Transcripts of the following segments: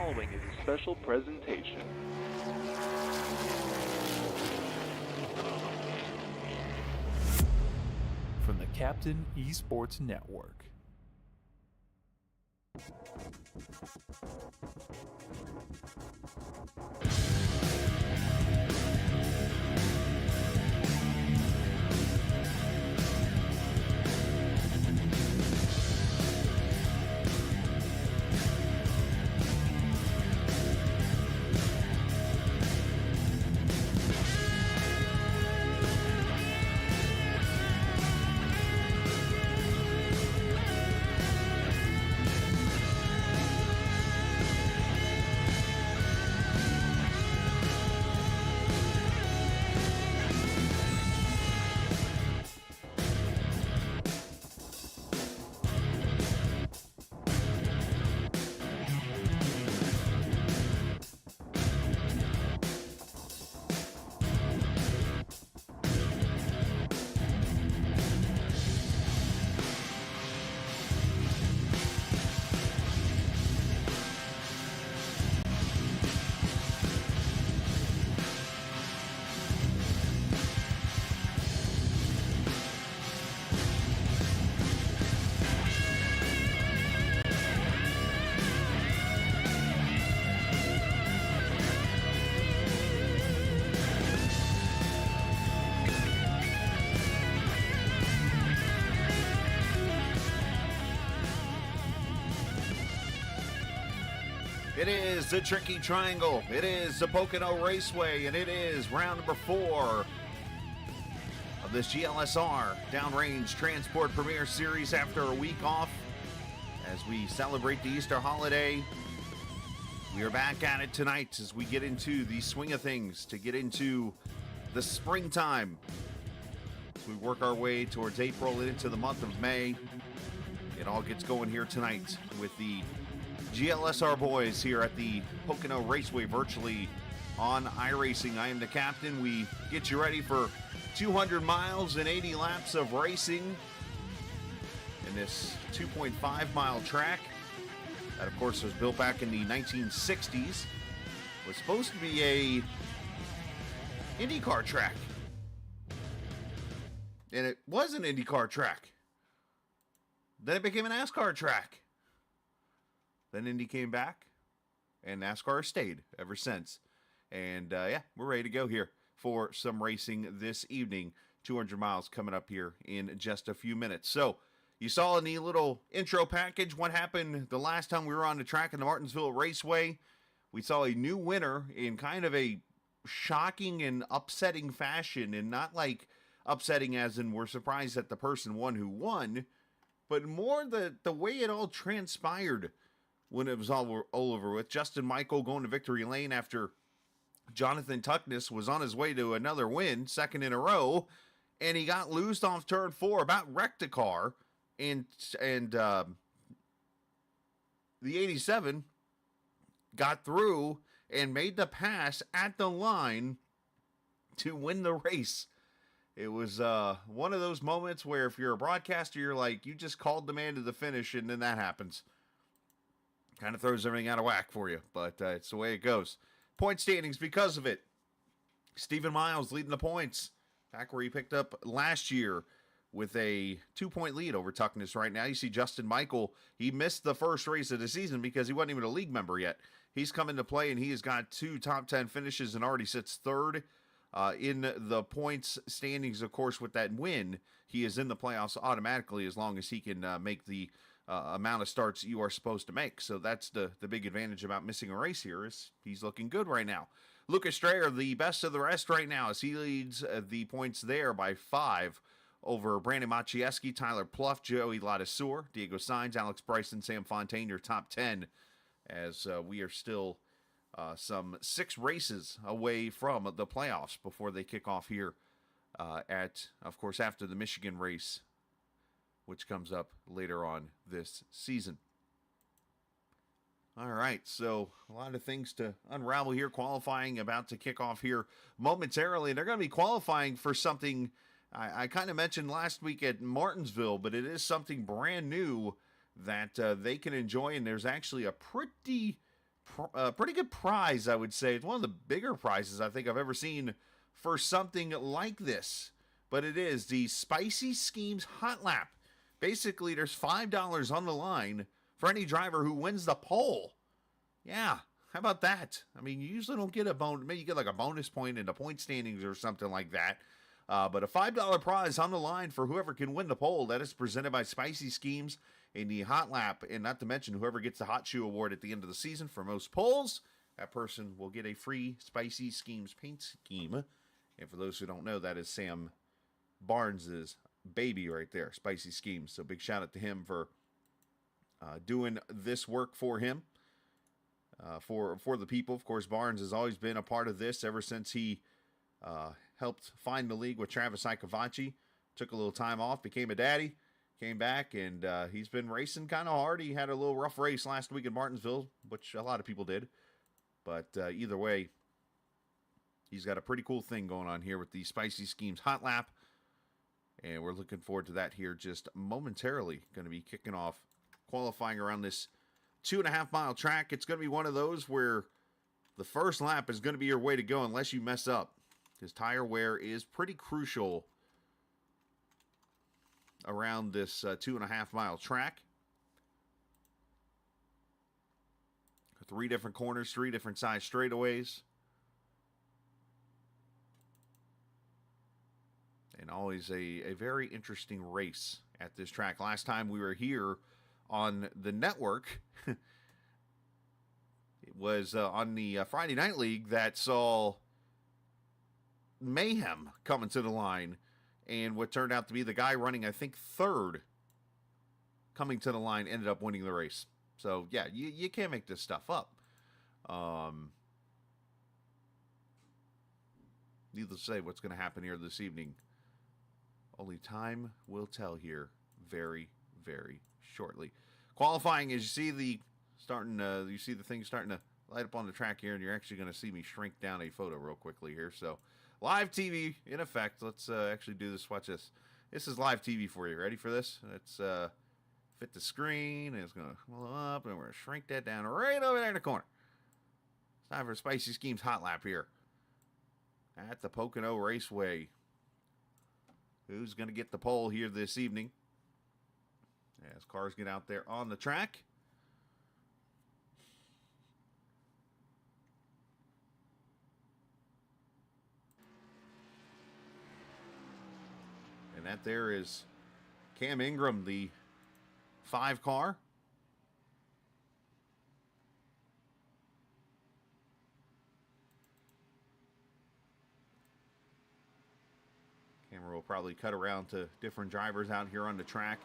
following is a special presentation. From the Captain Esports Network. It is the Tricky Triangle, it is the Pocono Raceway, and it is round number 4 of this GLSR Downrange Transport Premier Series after a week off. As we celebrate the Easter holiday, we are back at it tonight as we get into the swing of things, to get into the springtime. As we work our way towards April and into the month of May, it all gets going here tonight with the GLSR boys here at the Pocono Raceway, virtually on iRacing. I am the captain. We get you ready for 200 miles and 80 laps of racing in this 2.5 mile track. That, of course, was built back in the 1960s. Was supposed to be a IndyCar track. And it was an IndyCar track. Then it became a NASCAR track. Then Indy came back, and NASCAR stayed ever since. And, yeah, we're ready to go here for some racing this evening. 200 miles coming up here in just a few minutes. So, you saw in the little intro package what happened the last time we were on the track in the Martinsville Raceway. We saw a new winner in kind of a shocking and upsetting fashion, and not like upsetting as in we're surprised that the person won who won, but more the way it all transpired when it was all over with. Justin Michael going to victory lane after Jonathan Tuckness was on his way to another win, second in a row, and he got loosed off turn 4, about wrecked a car, and the 87 got through and made the pass at the line to win the race. It was one of those moments where if you're a broadcaster, you're like, you just called the man to the finish, and then that happens. Kind of throws everything out of whack for you, but it's the way it goes. Point standings because of it. Stephen Miles leading the points, back where he picked up last year with a 2-point lead over Tuckness right now. You see Justin Michael, he missed the first race of the season because he wasn't even a league member yet. He's come into play, and he has got 2 top 10 finishes and already sits third in the points standings. Of course, with that win, he is in the playoffs automatically as long as he can make the amount of starts you are supposed to make. So that's the big advantage about missing a race here, is he's looking good right now. Lucas Strayer, the best of the rest right now, as he leads the points there by 5 over Brandon Maciejewski, Tyler Pluff, Joey Ladiseur, Diego Sainz, Alex Bryson, Sam Fontaine, your top 10, as we are still some 6 races away from the playoffs before they kick off here of course, after the Michigan race, which comes up later on this season. All right, so a lot of things to unravel here. Qualifying about to kick off here momentarily. They're going to be qualifying for something I kind of mentioned last week at Martinsville, but it is something brand new that they can enjoy, and there's actually a pretty pretty good prize, I would say. It's one of the bigger prizes I think I've ever seen for something like this. But it is the Spicy Schemes Hot Lap. Basically, there's $5 on the line for any driver who wins the pole. Yeah, how about that? I mean, you usually don't get a bonus. Maybe you get like a bonus point in the point standings or something like that. But a $5 prize on the line for whoever can win the pole. That is presented by Spicy Schemes in the Hot Lap. And not to mention, whoever gets the Hot Shoe Award at the end of the season for most poles, that person will get a free Spicy Schemes paint scheme. And for those who don't know, that is Sam Barnes's baby right there, Spicy Schemes. So big shout out to him for doing this work for him, for the people. Of course, Barnes has always been a part of this ever since he helped find the league with Travis Icavacci. Took a little time off, became a daddy, came back, and he's been racing kind of hard. He had a little rough race last week in Martinsville, which a lot of people did. But either way, he's got a pretty cool thing going on here with the Spicy Schemes Hot Lap. And we're looking forward to that here just momentarily. Going to be kicking off qualifying around this 2.5 mile track. It's going to be one of those where the first lap is going to be your way to go unless you mess up. Because tire wear is pretty crucial around this 2.5 mile track. 3 different corners, 3 different size straightaways. And always a very interesting race at this track. Last time we were here on the network, it was on the Friday Night League that saw mayhem coming to the line. And what turned out to be the guy running, I think, third, coming to the line, ended up winning the race. So, yeah, you can't make this stuff up. Needless to say, what's going to happen here this evening, only time will tell here very, very shortly. Qualifying, as you see the thing starting to light up on the track here, and you're actually going to see me shrink down a photo real quickly here. So, live TV in effect. Let's actually do this. Watch this. This is live TV for you. Ready for this? Let's fit the screen, and it's going to blow up, and we're going to shrink that down right over there in the corner. It's time for Spicy Schemes Hot Lap here at the Pocono Raceway. Who's going to get the pole here this evening as cars get out there on the track? And that there is Cam Ingram, the 5 car. Camera will probably cut around to different drivers out here on the track.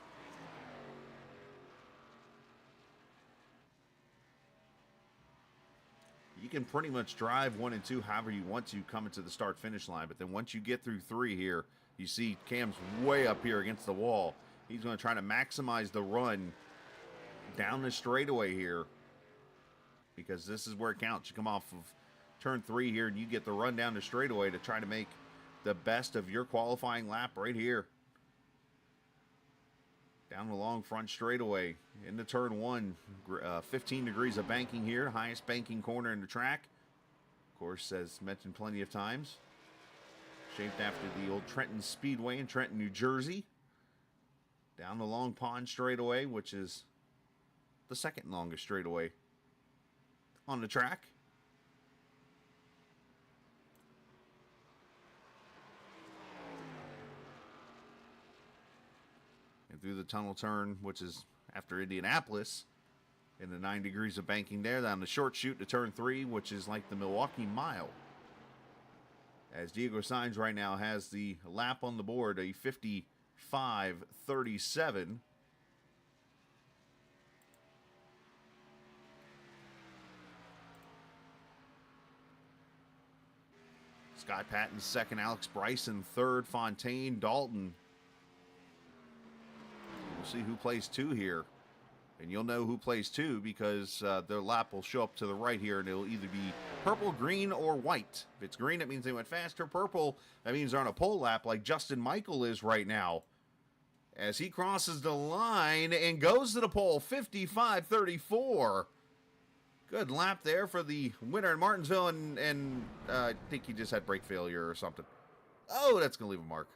You can pretty much drive 1 and 2 however you want to coming to the start-finish line, but then once you get through 3 here, you see Cam's way up here against the wall. He's going to try to maximize the run down the straightaway here because this is where it counts. You come off of turn 3 here and you get the run down the straightaway to try to make the best of your qualifying lap right here. Down the long front straightaway into turn 1. 15 degrees of banking here. Highest banking corner in the track. Of course, as mentioned plenty of times, shaped after the old Trenton Speedway in Trenton, New Jersey. Down the long pond straightaway, which is the second longest straightaway on the track. And through the tunnel turn, which is after Indianapolis, in the 9 degrees of banking there, down the short chute to turn 3, which is like the Milwaukee Mile. As Diego Sainz right now has the lap on the board, a 55:37. Scott Patton second, Alex Bryson third, Fontaine, Dalton. We'll see who plays 2 here. And you'll know who plays 2 because their lap will show up to the right here, and it'll either be purple, green, or white. If it's green, that means they went faster. Purple, that means they're on a pole lap like Justin Michael is right now. As he crosses the line and goes to the pole, 55:34. Good lap there for the winner in Martinsville, and I think he just had brake failure or something. Oh, that's going to leave a mark.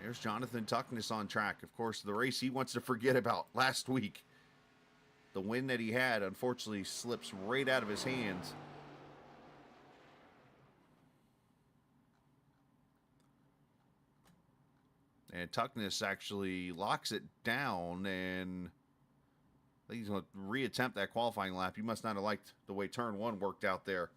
There's Jonathan Tuckness on track. Of course, the race he wants to forget about last week. The win that he had, unfortunately, slips right out of his hands. And Tuckness actually locks it down, and I think he's going to reattempt that qualifying lap. He must not have liked the way turn one worked out there.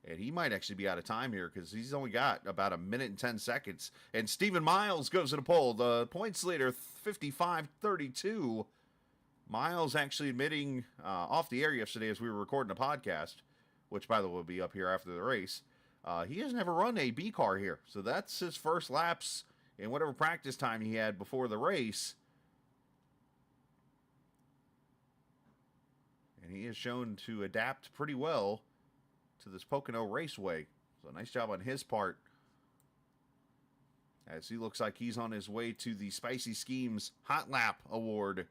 And he might actually be out of time here because he's only got about 1 minute and 10 seconds. And Stephen Miles goes to the pole. The points leader, 55-32. Miles actually admitting off the air yesterday as we were recording a podcast, which, by the way, will be up here after the race. He has never run a B car here. So that's his first laps in whatever practice time he had before the race. And he has shown to adapt pretty well to this Pocono Raceway. So nice job on his part, as he looks like he's on his way to the Spicy Schemes Hot Lap Award.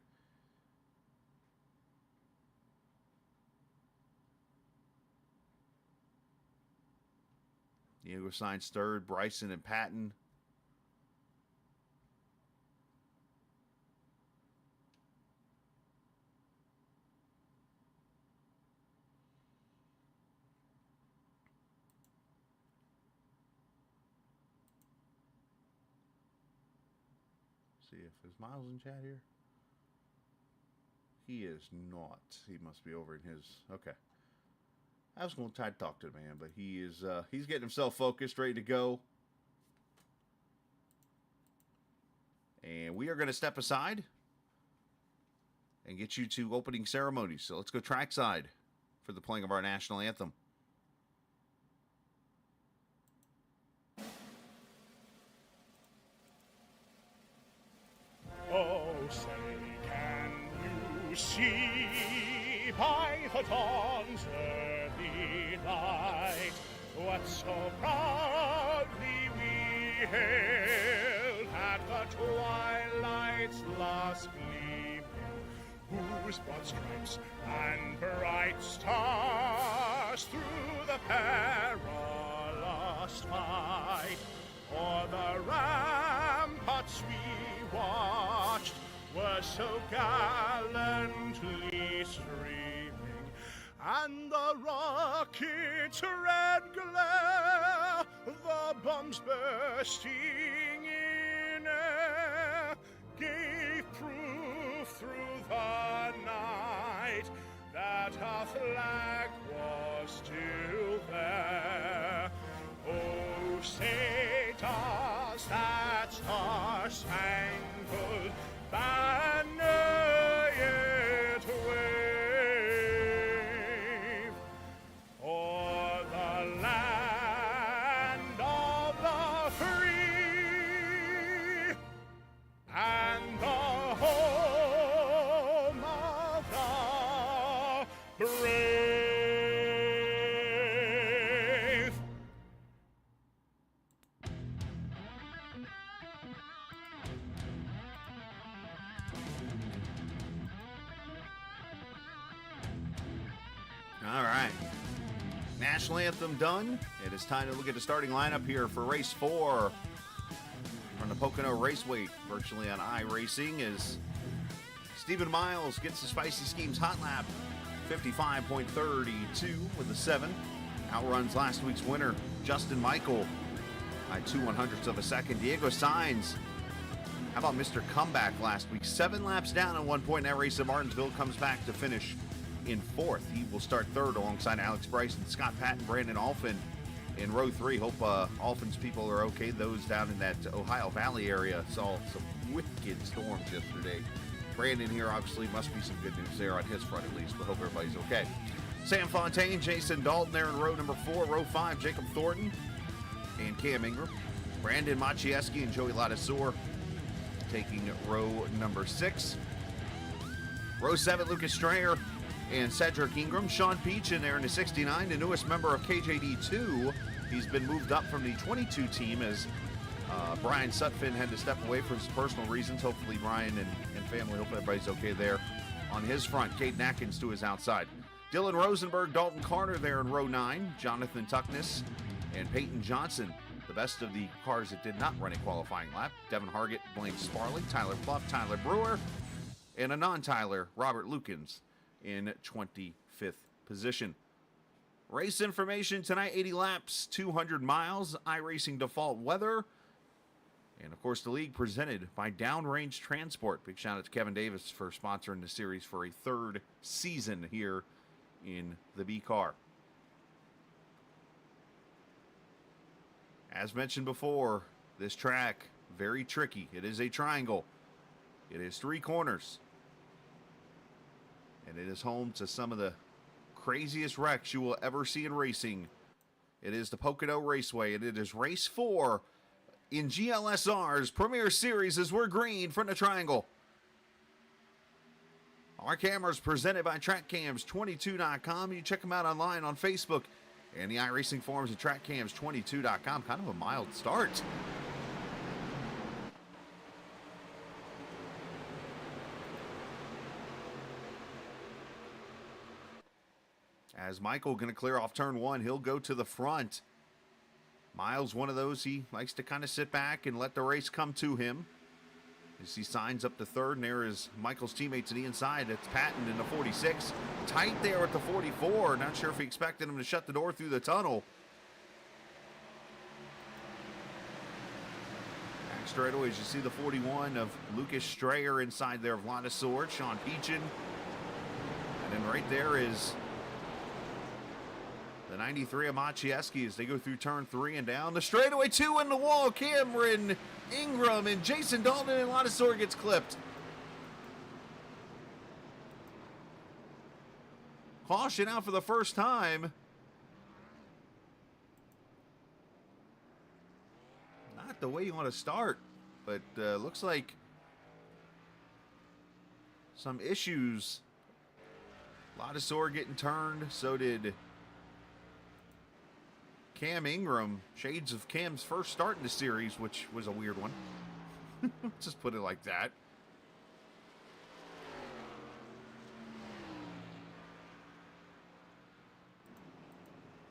Diego Sainz third, Bryson and Patton. See if there's Miles in chat here. He is not. He must be over in his. Okay. I was going to try to talk to the man, but he is. He's getting himself focused, ready to go. And we are going to step aside and get you to opening ceremony. So let's go trackside for the playing of our national anthem. Oh, say, can you see by the dawn's early light what so proudly we hailed at the twilight's last gleaming, whose broad stripes and bright stars through the perilous fight o'er the ramparts we watched were so gallantly streaming, and the rocket's red glare, the bombs bursting in air, gave proof through the night that our flag was still there. Oh, say does that star-spangled banner yet wave o'er the land of the free and the home of the brave? All right. National anthem done. It is time to look at the starting lineup here for race 4 from the Pocono Raceway, virtually on iRacing, as Stephen Miles gets the Spicy Schemes Hot Lap, 55.32 with a 7. Outruns last week's winner, Justin Michael, by 2/100ths of a second. Diego Sainz, how about Mr. Comeback last week? 7 laps down at 1 point in that race at Martinsville, comes back to finish in 4th. He will start 3rd alongside Alex Bryson, Scott Patton, Brandon Alphin in row 3. Hope Alphin's people are okay. Those down in that Ohio Valley area saw some wicked storms yesterday. Brandon here, obviously, must be some good news there on his front at least, but hope everybody's okay. Sam Fontaine, Jason Dalton there in row number 4. Row 5, Jacob Thornton and Cam Ingram. Brandon Machieski and Joey Ladisor taking row number 6. Row 7, Lucas Strayer and Cedric Ingram. Sean Peach in there in the 69, the newest member of KJD2. He's been moved up from the 22 team as Brian Sutphin had to step away for his personal reasons. Hopefully Brian and family, hope everybody's okay there on his front. Caden Atkins to his outside. Dylan Rosenberg, Dalton Carter there in row 9. Jonathan Tuckness and Peyton Johnson, the best of the cars that did not run a qualifying lap. Devin Hargett, Blaine Sparley, Tyler Pluff, Tyler Brewer, and a non-Tyler, Robert Lukens in 25th position. Race information tonight, 80 laps, 200 miles, iRacing default weather. And, of course, the league presented by Downrange Transport. Big shout out to Kevin Davis for sponsoring the series for a 3rd season here in the B car. As mentioned before, this track, very tricky. It is a triangle. It is 3 corners. And it is home to some of the craziest wrecks you will ever see in racing. It is the Pocono Raceway, and it is race 4 in GLSR's Premier Series as we're green from the triangle. Our cameras presented by TrackCams22.com. You check them out online on Facebook and the iRacing forums at TrackCams22.com. Kind of a mild start. As Michael going to clear off turn 1, he'll go to the front. Miles, one of those, he likes to kind of sit back and let the race come to him. As he signs up to 3rd, and there is Michael's teammate to the inside. It's Patton in the 46. Tight there at the 44. Not sure if he expected him to shut the door through the tunnel. Back straightaways, you see the 41 of Lucas Strayer inside there of Lotta Sword, Sean Peachin. And then right there is the 93 of Maciejewski as they go through turn 3 and down the straightaway. 2 in the wall. Cameron Ingram and Jason Dalton, and Lotta Sword gets clipped. Caution out for the first time. Not the way you want to start, but looks like some issues. Lotta Sword getting turned. So did Cam Ingram, shades of Cam's first start in the series, which was a weird one. Just put it like that.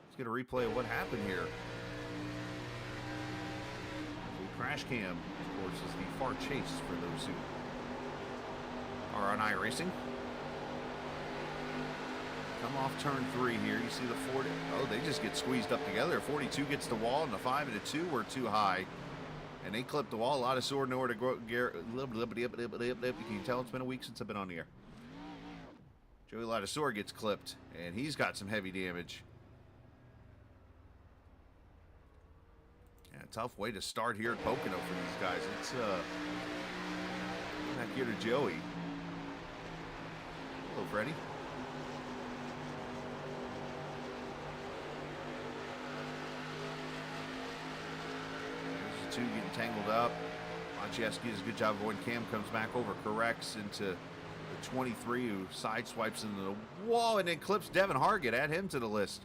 Let's get a replay of what happened here. The crash cam, of course, is the far chase for those who are on iRacing. Come off turn 3 here. You see the 40. Oh, they just get squeezed up together. 42 gets the wall, and the 5 and the 2 were too high. And they clipped the wall. A lot of sword nowhere to go. You can tell it's been a week since I've been on the air. Joey Lotta gets clipped, and he's got some heavy damage. Yeah, tough way to start here at Pocono for these guys. It's back here to Joey. Hello, Freddie. There's the 2 getting tangled up. Maciejewski does a good job of when Cam comes back over, corrects into the 23 who sideswipes into the wall and then clips Devin Hargett. Add him to the list.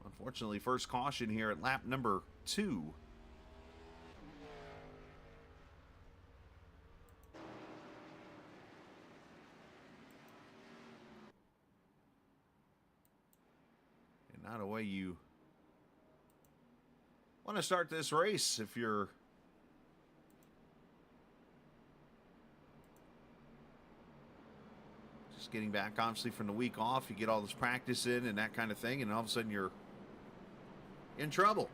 Unfortunately, first caution here at lap number 2. And not a way you want to start this race if you're just getting back, obviously, from the week off. You get all this practice in and that kind of thing, and all of a sudden you're in trouble.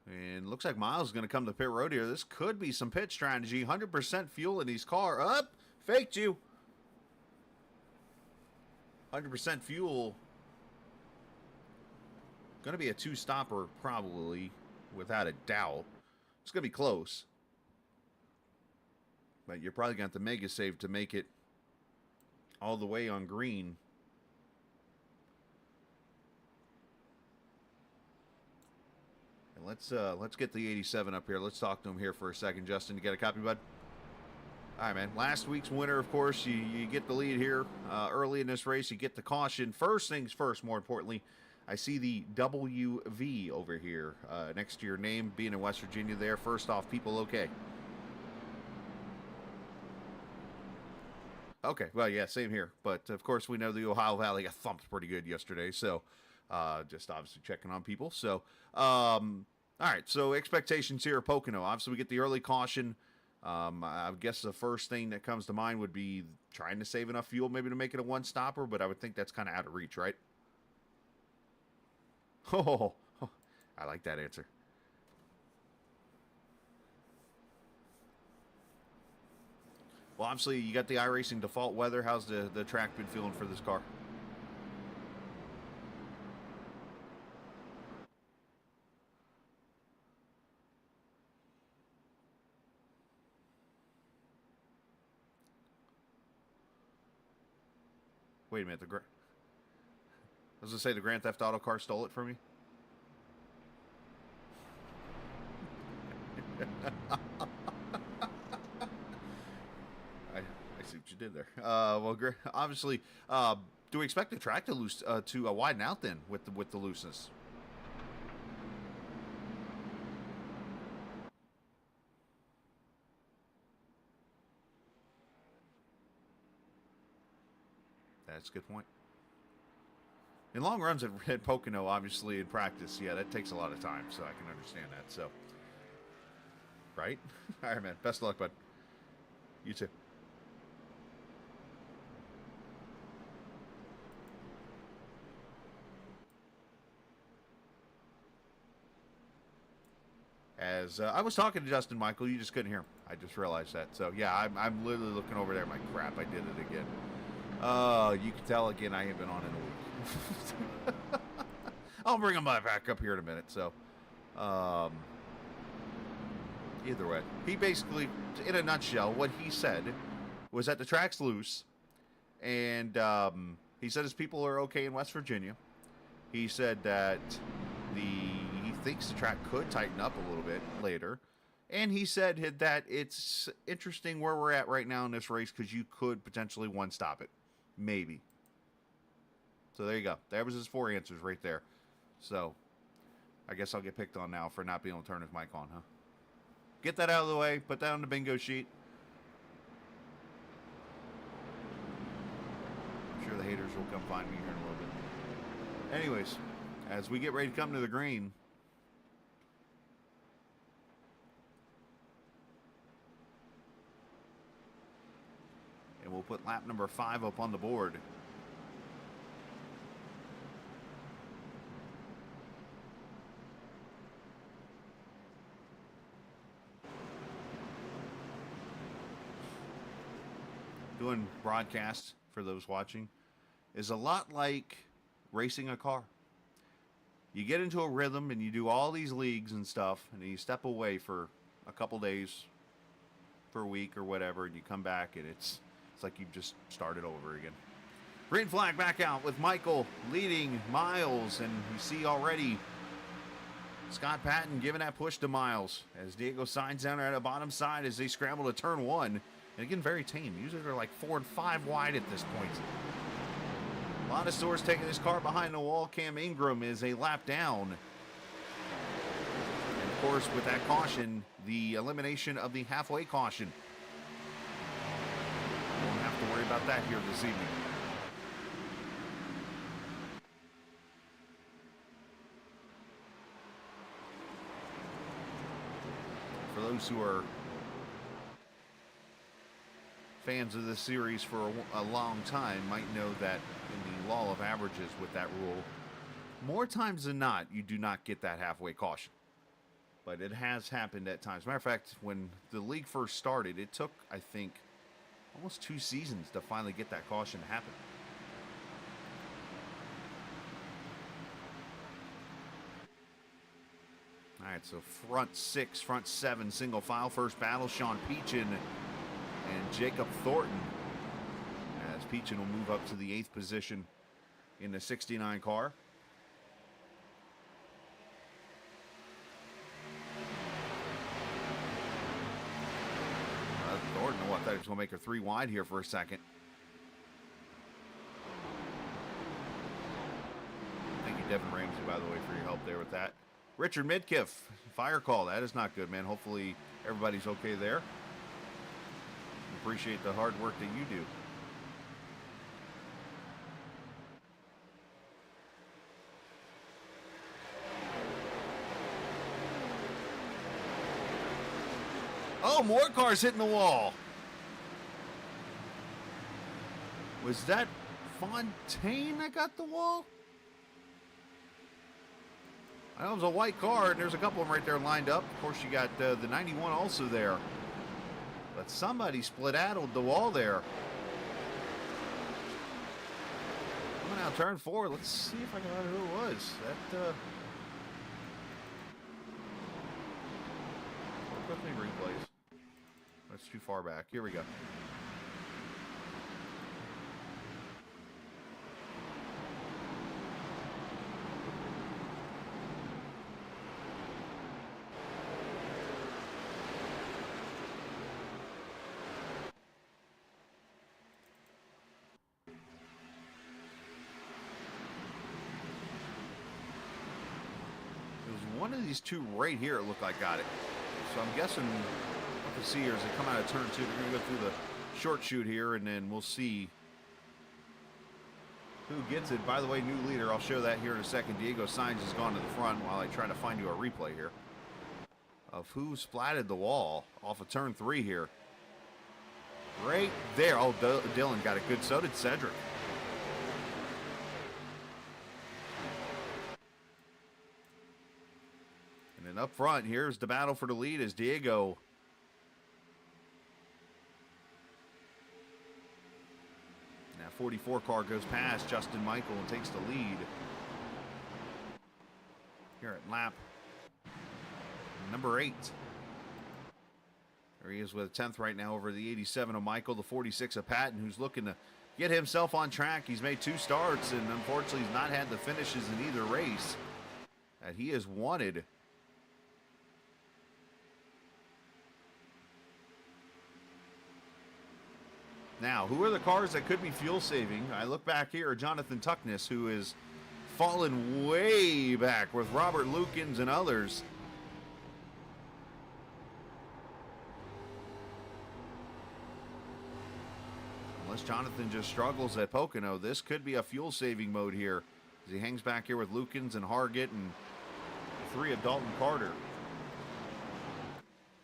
And looks like Miles is going to come to pit road here. This could be some pit strategy. 100% fuel in his car. Up! Faked you. 100% fuel. Going to be a 2-stopper probably, without a doubt. It's going to be close. But you're probably going to have to mega save to make it all the way on green. And let's get the 87 up here. Let's talk to him here for a second, Justin. You got a copy, bud? All right, man. Last week's winner, of course, you get the lead here early in this race. You get the caution. First things first, more importantly, I see the WV over here next to your name, being in West Virginia there. First off, people okay? Okay, well, yeah, same here. But, of course, we know the Ohio Valley got thumped pretty good yesterday, so just obviously checking on people. So, all right, so expectations here at Pocono. Obviously, we get the early caution. I guess the first thing that comes to mind would be trying to save enough fuel maybe to make it a one-stopper, but I would think that's kind of out of reach, right? Oh, I like that answer. Well, obviously, you got the iRacing default weather. How's the track been feeling for this car? Wait a minute. I was going to say the Grand Theft Auto car stole it from you? I see what you did there. Well, obviously, do we expect the track to widen out then with the looseness? That's a good point. In long runs at Pocono, obviously, in practice, yeah, that takes a lot of time, so I can understand that. So, right? All right, man. Best of luck, bud. You too. As I was talking to Justin, Michael, you just couldn't hear him. I just realized that. So, yeah, I'm literally looking over there. My crap, I did it again. You can tell again I ain't been on in a week. I'll bring him back up here in a minute. So, either way, he basically, in a nutshell, what he said was that the track's loose, and he said his people are okay in West Virginia. He said that he thinks the track could tighten up a little bit later. And he said that it's interesting where we're at right now in this race because you could potentially one-stop it. Maybe. So there you go. That was his 4 answers right there. So I guess I'll get picked on now for not being able to turn his mic on, huh? Get that out of the way. Put that on the bingo sheet. I'm sure the haters will come find me here in a little bit. Anyways, as we get ready to come to the green, and we'll put lap number 5 up on the board. Doing broadcasts, for those watching, is a lot like racing a car. You get into a rhythm and you do all these leagues and stuff, and then you step away for a couple days, for a week or whatever, and you come back and it's like you've just started over again. Green flag back out with Michael leading Miles, and you see already Scott Patton giving that push to Miles as Diego Sainz down there at the bottom side as they scramble to turn 1. And again, very tame. Usually they're like 4 and 5 wide at this point. A lot of stores taking this car behind the wall. Cam Ingram is a lap down. And of course, with that caution, the elimination of the halfway caution. Won't have to worry about that here this evening. For those who are fans of this series for a long time might know that in the law of averages with that rule, more times than not, you do not get that halfway caution. But it has happened at times. Matter of fact, when the league first started, it took, I think, almost 2 seasons to finally get that caution to happen. All right, so front 6, front 7, single file. First battle, Sean Peachin and Jacob Thornton. As Peachin will move up to the 8th position in the 69 car. Gordon, I thought he was going to make her 3 wide here for a second. Thank you, Devin Ramsey, by the way, for your help there with that. Richard Midkiff, fire call. That is not good, man. Hopefully everybody's okay there. Appreciate the hard work that you do. Oh, more cars hitting the wall. Was that Fontaine that got the wall? I know it was a white car, and there's a couple of them right there lined up. Of course, you got the 91 also there. But somebody split-addled the wall there. Coming out turn 4. Let's see if I can find who it was. Quickly replays. That's too far back. Here we go. One of these two right here, it looked like, got it. So I'm guessing what to see here as they come out of turn 2. They're going to go through the short chute here, and then we'll see who gets it. By the way, new leader. I'll show that here in a second. Diego Sainz has gone to the front while I try to find you a replay here of who splatted the wall off of turn 3 here. Right there. Oh, Dylan got it good. So did Cedric. And up front, here's the battle for the lead as Diego that 44 car goes past Justin Michael and takes the lead here at lap number 8. There he is with a 10th right now over the 87 of Michael, the 46 of Patton, who's looking to get himself on track. He's made 2 starts and unfortunately he's not had the finishes in either race that he has wanted. Now, who are the cars that could be fuel saving? I look back here at Jonathan Tuckness, who is fallen way back with Robert Lukens and others. Unless Jonathan just struggles at Pocono, this could be a fuel saving mode here as he hangs back here with Lukens and Hargett and 3 of Dalton Carter.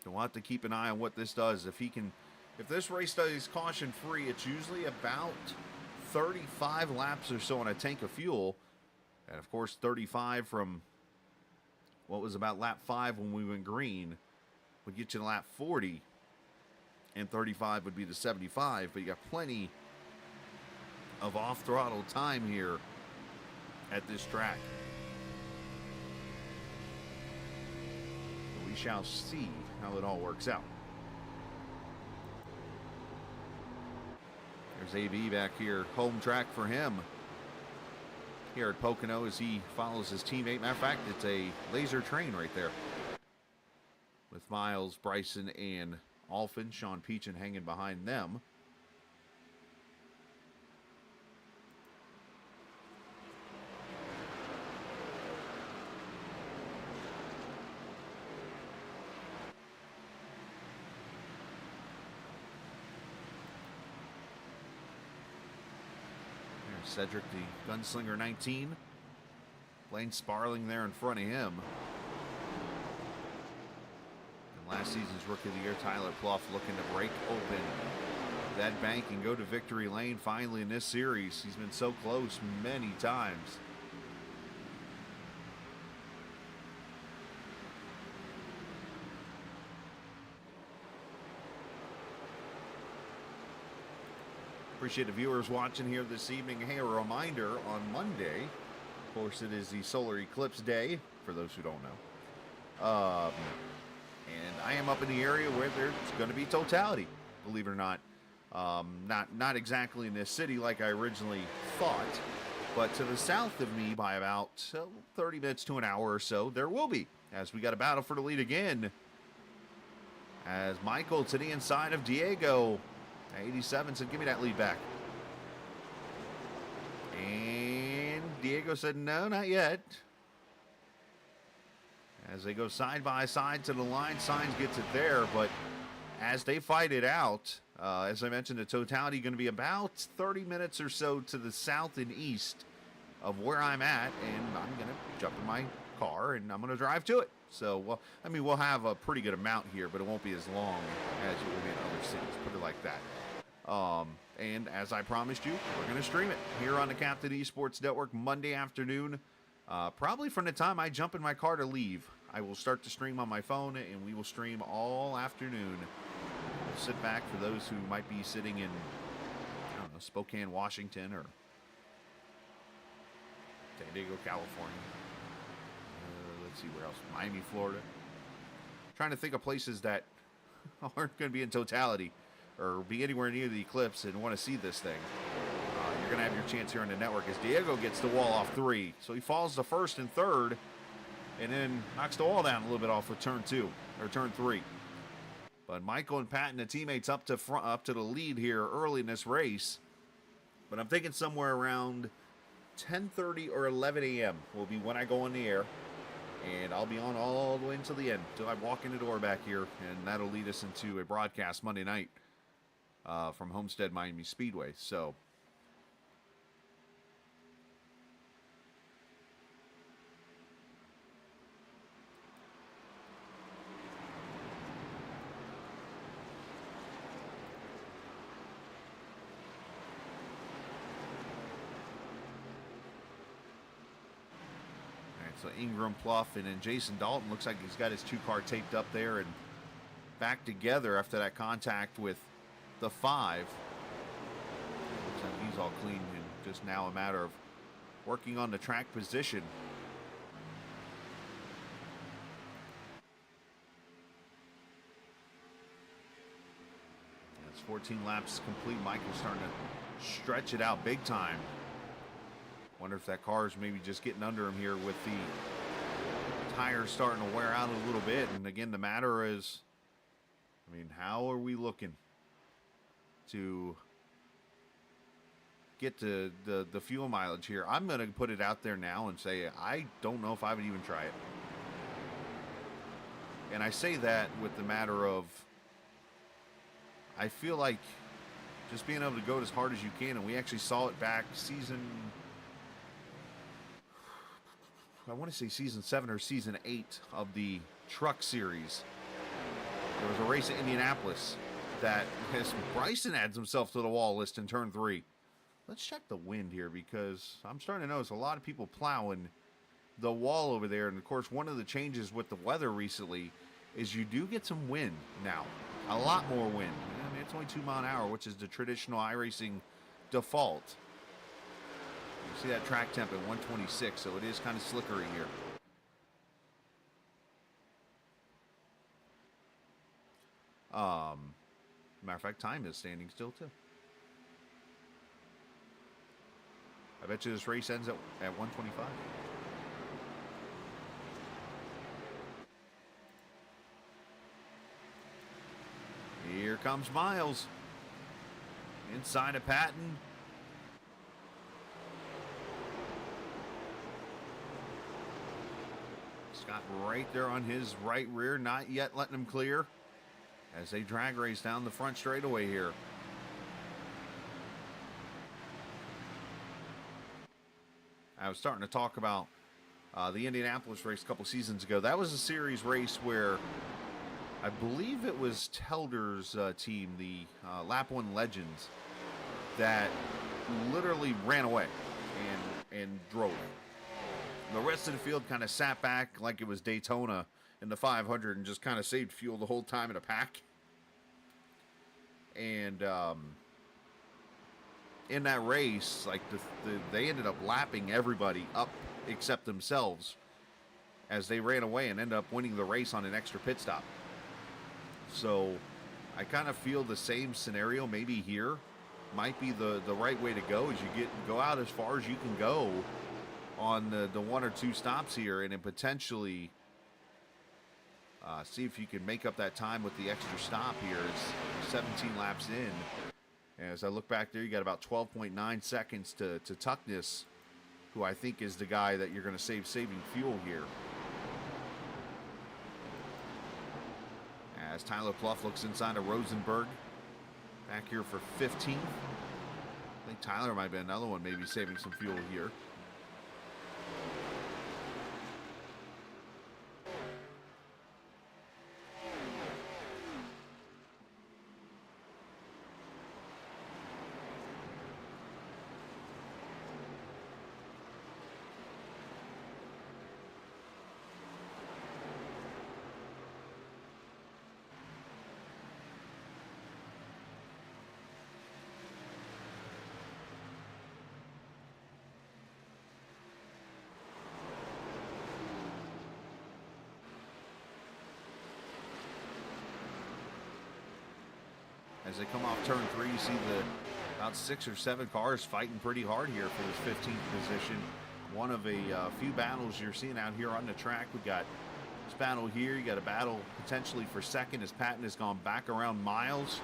So we'll have to keep an eye on what this does. If this race stays caution free, it's usually about 35 laps or so on a tank of fuel. And of course, 35 from what was about lap 5 when we went green would get you to lap 40. And 35 would be the 75. But you got plenty of off-throttle time here at this track. We shall see how it all works out. There's AB back here, home track for him here at Pocono as he follows his teammate. Matter of fact, it's a laser train right there with Miles, Bryson, and Alphin. Sean Peachin hanging behind them. Cedric, the gunslinger 19. Blaine Sparling there in front of him. And last season's Rookie of the Year, Tyler Pluff, looking to break open that bank and go to victory lane finally in this series. He's been so close many times. Appreciate the viewers watching here this evening. Hey, a reminder, on Monday, of course, it is the solar eclipse day, for those who don't know. And I am up in the area where there's going to be totality, believe it or not. Not exactly in this city like I originally thought, but to the south of me by about 30 minutes to an hour or so, there will be, as we got a battle for the lead again. As Michael to the inside of Diego. 87 said, give me that lead back. And Diego said, no, not yet. As they go side by side to the line, Sainz gets it there, but as they fight it out, as I mentioned, the totality going to be about 30 minutes or so to the south and east of where I'm at, and I'm going to jump in my car and I'm going to drive to it. So, well, I mean, we'll have a pretty good amount here, but it won't be as long as you will be in other cities, put it like that. And as I promised you, we're going to stream it here on the Captain Esports Network Monday afternoon. Probably from the time I jump in my car to leave, I will start to stream on my phone, and we will stream all afternoon. We'll sit back for those who might be sitting in, I don't know, Spokane, Washington, or San Diego, California. Let's see where else. Miami, Florida. Trying to think of places that aren't going to be in totality or be anywhere near the eclipse and want to see this thing. You're going to have your chance here on the network as Diego gets the wall off 3. So he falls to first and third and then knocks the wall down a little bit off with turn 2 or turn 3. But Michael and Pat and the teammates up to the lead here early in this race. But I'm thinking somewhere around 10:30 or 11 a.m. will be when I go on the air. And I'll be on all the way until the end, until I walk in the door back here. And that'll lead us into a broadcast Monday night from Homestead Miami Speedway. So So Ingram, Pluff, and then Jason Dalton looks like he's got his 2-car taped up there and back together after that contact with the 5. Looks like he's all clean and just now a matter of working on the track position. That's 14 laps complete. Michael's starting to stretch it out big time. Wonder if that car is maybe just getting under him here with the tires starting to wear out a little bit. And again, the matter is, I mean, how are we looking to get to the fuel mileage here? I'm going to put it out there now and say I don't know if I would even try it. And I say that with the matter of, I feel like just being able to go as hard as you can, and we actually saw it back I want to say season 7 or season 8 of the truck series. There was a race in Indianapolis that Bryson adds himself to the wall list in turn 3. Let's check the wind here because I'm starting to notice a lot of people plowing the wall over there. And of course, one of the changes with the weather recently is you do get some wind now. A lot more wind. I mean, it's only 2 miles an hour, which is the traditional iRacing default. You see that track temp at 126, so it is kind of slickery here. Matter of fact, time is standing still too. I bet you this race ends at 125. Here comes Miles. Inside of Patton. Scott right there on his right rear, not yet letting him clear as they drag race down the front straightaway here. I was starting to talk about the Indianapolis race a couple seasons ago. That was a series race where I believe it was Telder's team, the Lap 1 Legends, that literally ran away and drove. The rest of the field kind of sat back like it was Daytona in the 500 and just kind of saved fuel the whole time in a pack. And in that race, like they ended up lapping everybody up except themselves as they ran away and ended up winning the race on an extra pit stop. So I kind of feel the same scenario maybe here might be the right way to go, is you go out as far as you can go on the 1 or 2 stops here, and then potentially see if you can make up that time with the extra stop here. It's 17 laps in. As I look back there, you got about 12.9 seconds to Tuckness, who I think is the guy that you're going to saving fuel here. As Tyler Clough looks inside of Rosenberg, back here for 15th. I think Tyler might be another one, maybe saving some fuel here. As they come off turn 3, you see about 6 or 7 cars fighting pretty hard here for this 15th position. One of a few battles you're seeing out here on the track. We got this battle here. You got a battle potentially for second as Patton has gone back around Miles,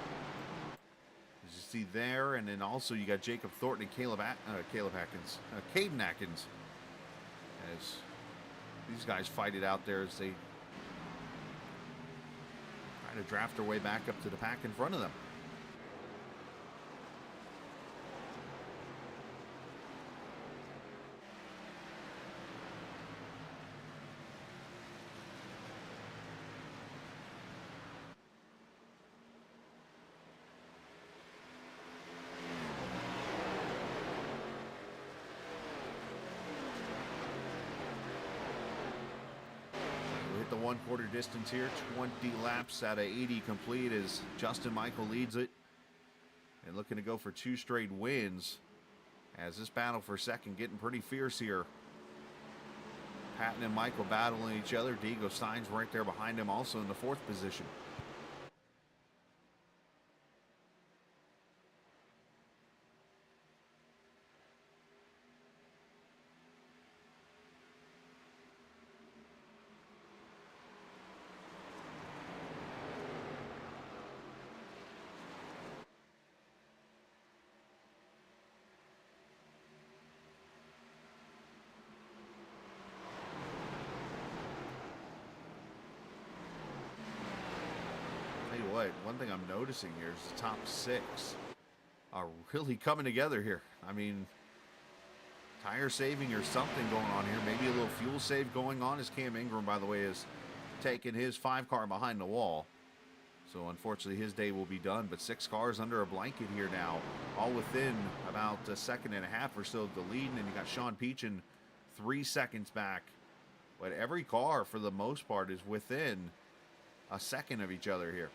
as you see there. And then also you got Jacob Thornton and Caden Atkins, as these guys fight it out there as they try to draft their way back up to the pack in front of them. The 1/4 distance here, 20 laps out of 80 complete as Justin Michael leads it and looking to go for 2 straight wins, as this battle for second getting pretty fierce here. Patton and Michael battling each other. Diego Stein's right there behind him, also in the 4th position. One thing I'm noticing here is the top 6 are really coming together here. I mean, tire saving or something going on here. Maybe a little fuel save going on, as Cam Ingram, by the way, is taking his 5 car behind the wall. So unfortunately his day will be done. But 6 cars under a blanket here now, all within about a second and a half or so of the lead. And then you got Sean Peachin 3 seconds back. But every car, for the most part, is within a second of each other here.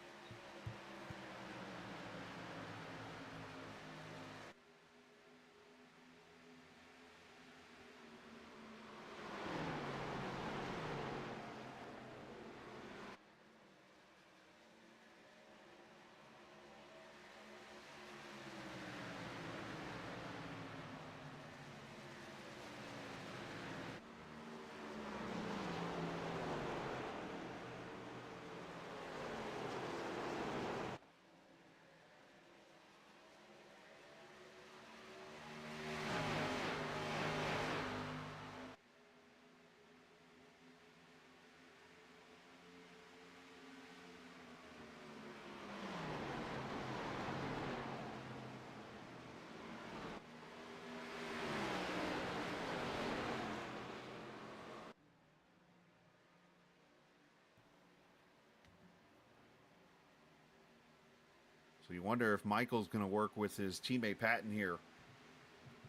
So you wonder if Michael's going to work with his teammate Patton here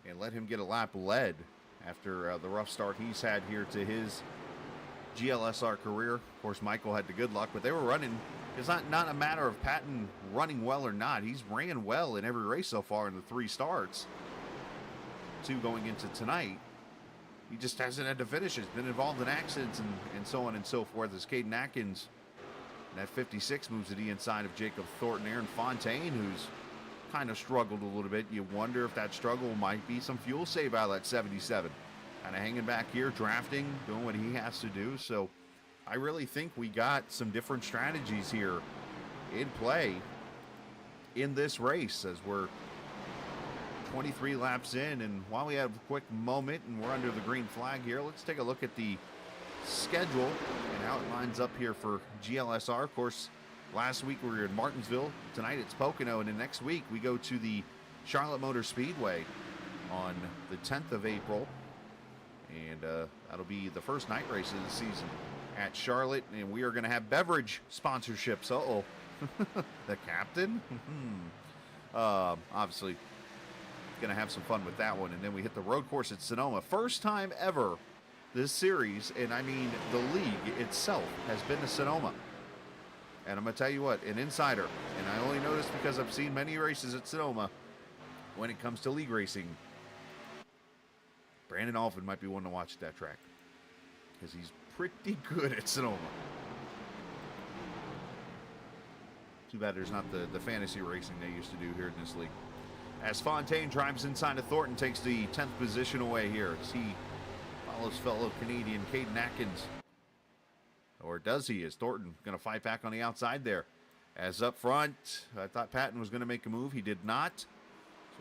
and let him get a lap led after the rough start he's had here to his GLSR career. Of course, Michael had the good luck, but they were running. It's not a matter of Patton running well or not. He's ran well in every race so far in the 3 starts. 2 going into tonight. He just hasn't had to finish. He's been involved in accidents and so on and so forth, as Caden Atkins And that 56 moves to the inside of Jacob Thornton. Aaron Fontaine, who's kind of struggled a little bit. You wonder if that struggle might be some fuel save out of that 77. Kind of hanging back here, drafting, doing what he has to do. So I really think we got some different strategies here in play in this race as we're 23 laps in. And while we have a quick moment and we're under the green flag here, let's take a look at the schedule and how it lines up here for GLSR. Of course, last week we were in Martinsville. Tonight it's Pocono, and then next week we go to the Charlotte Motor Speedway on the 10th of April. And that'll be the first night race of the season at Charlotte. And we are going to have beverage sponsorships. Uh-oh. The captain? Obviously, going to have some fun with that one. And then we hit the road course at Sonoma. First time ever this series, and I mean the league itself, has been to Sonoma. And I'm going to tell you what, an insider, and I only know this because I've seen many races at Sonoma when it comes to league racing, Brandon Alvin might be one to watch at that track because he's pretty good at Sonoma. Too bad there's not the fantasy racing they used to do here in this league. As Fontaine drives inside of Thornton, takes the 10th position away here as he follows fellow Canadian Caden Atkins. Or does he? Is Thornton going to fight back on the outside there? As up front, I thought Patton was going to make a move. He did not. So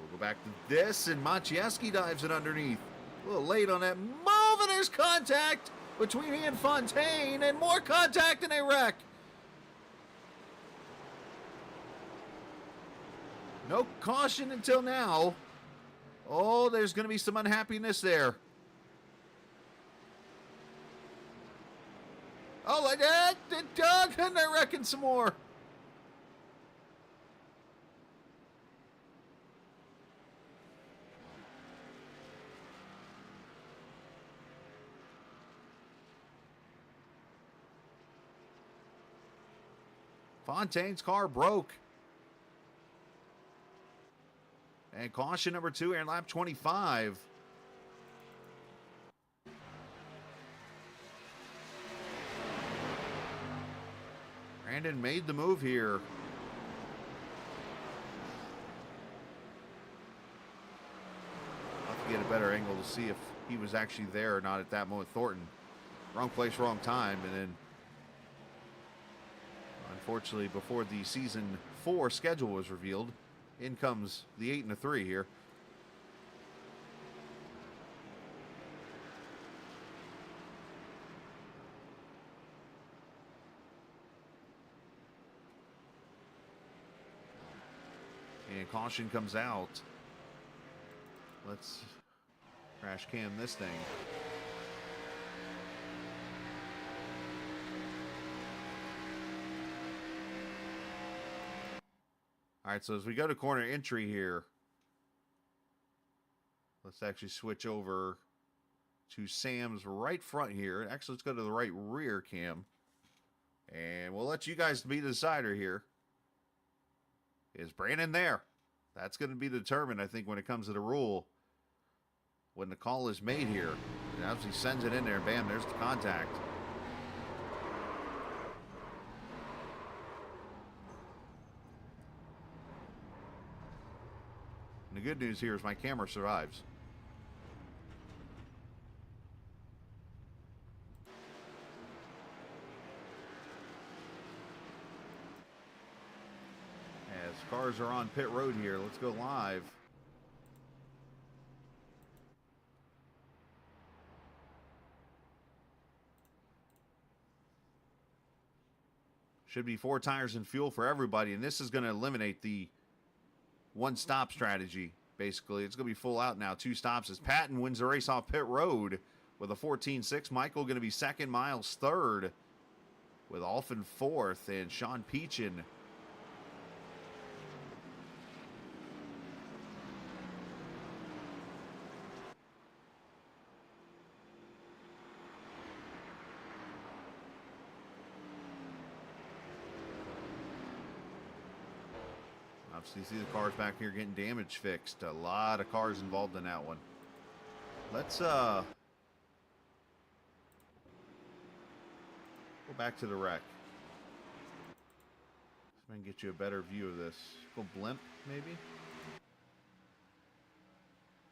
we'll go back to this, and Maciejewski dives it underneath. A little late on that move, and there's contact between he and Fontaine, and more contact, and a wreck. No caution until now. Oh, there's going to be some unhappiness there. Oh, like that, Doug, and they're wrecking some more. Fontaine's car broke. And caution number 2 here in lap 25. Brandon made the move here. I'll have to get a better angle to see if he was actually there or not at that moment. Thornton, wrong place, wrong time. And then, unfortunately, before the season 4 schedule was revealed, in comes the 8 and the 3 here. And caution comes out. Let's crash cam this thing. All right, so as we go to corner entry here, let's actually switch over to Sam's right front here. Actually, let's go to the right rear cam. And we'll let you guys be the decider here. Is Brandon there? That's going to be determined, I think, when it comes to the rule. When the call is made here. It obviously sends it in there. Bam, there's the contact. And the good news here is my camera survives. As cars are on pit road here, let's go live. Should be 4 tires and fuel for everybody, and this is going to eliminate the one-stop strategy, basically. It's going to be full out now. 2 stops as Patton wins the race off pit road with a 14.6. Michael going to be second, Miles third, with Alphin fourth, and Sean Peachin So you see the cars back here getting damage fixed. A lot of cars involved in that one. Let's go back to the wreck. Try and get you a better view of this. Go blimp, maybe?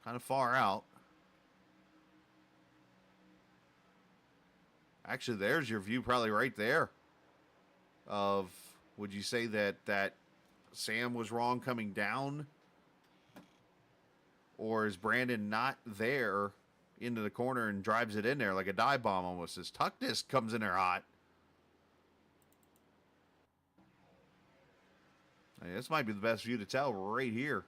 Kind of far out. Actually, there's your view probably right there. Of, would you say that Sam was wrong coming down? Or is Brandon not there into the corner and drives it in there like a dive bomb almost? His tuck disc comes in there hot. Hey, this might be the best view to tell right here.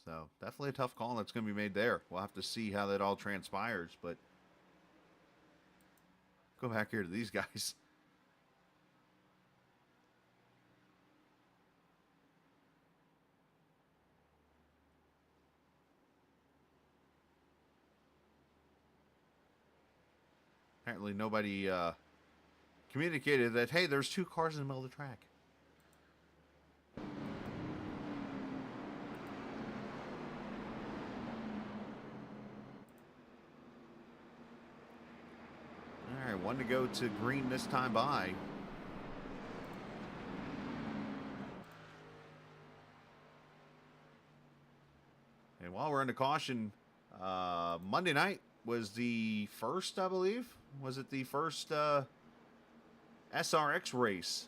So, definitely a tough call that's going to be made there. We'll have to see how that all transpires, but go back here to these guys. Apparently nobody communicated that, hey, there's two cars in the middle of the track. All right, one to go to green this time by. And while we're into caution, Monday night was the first, I believe. Was it the first SRX race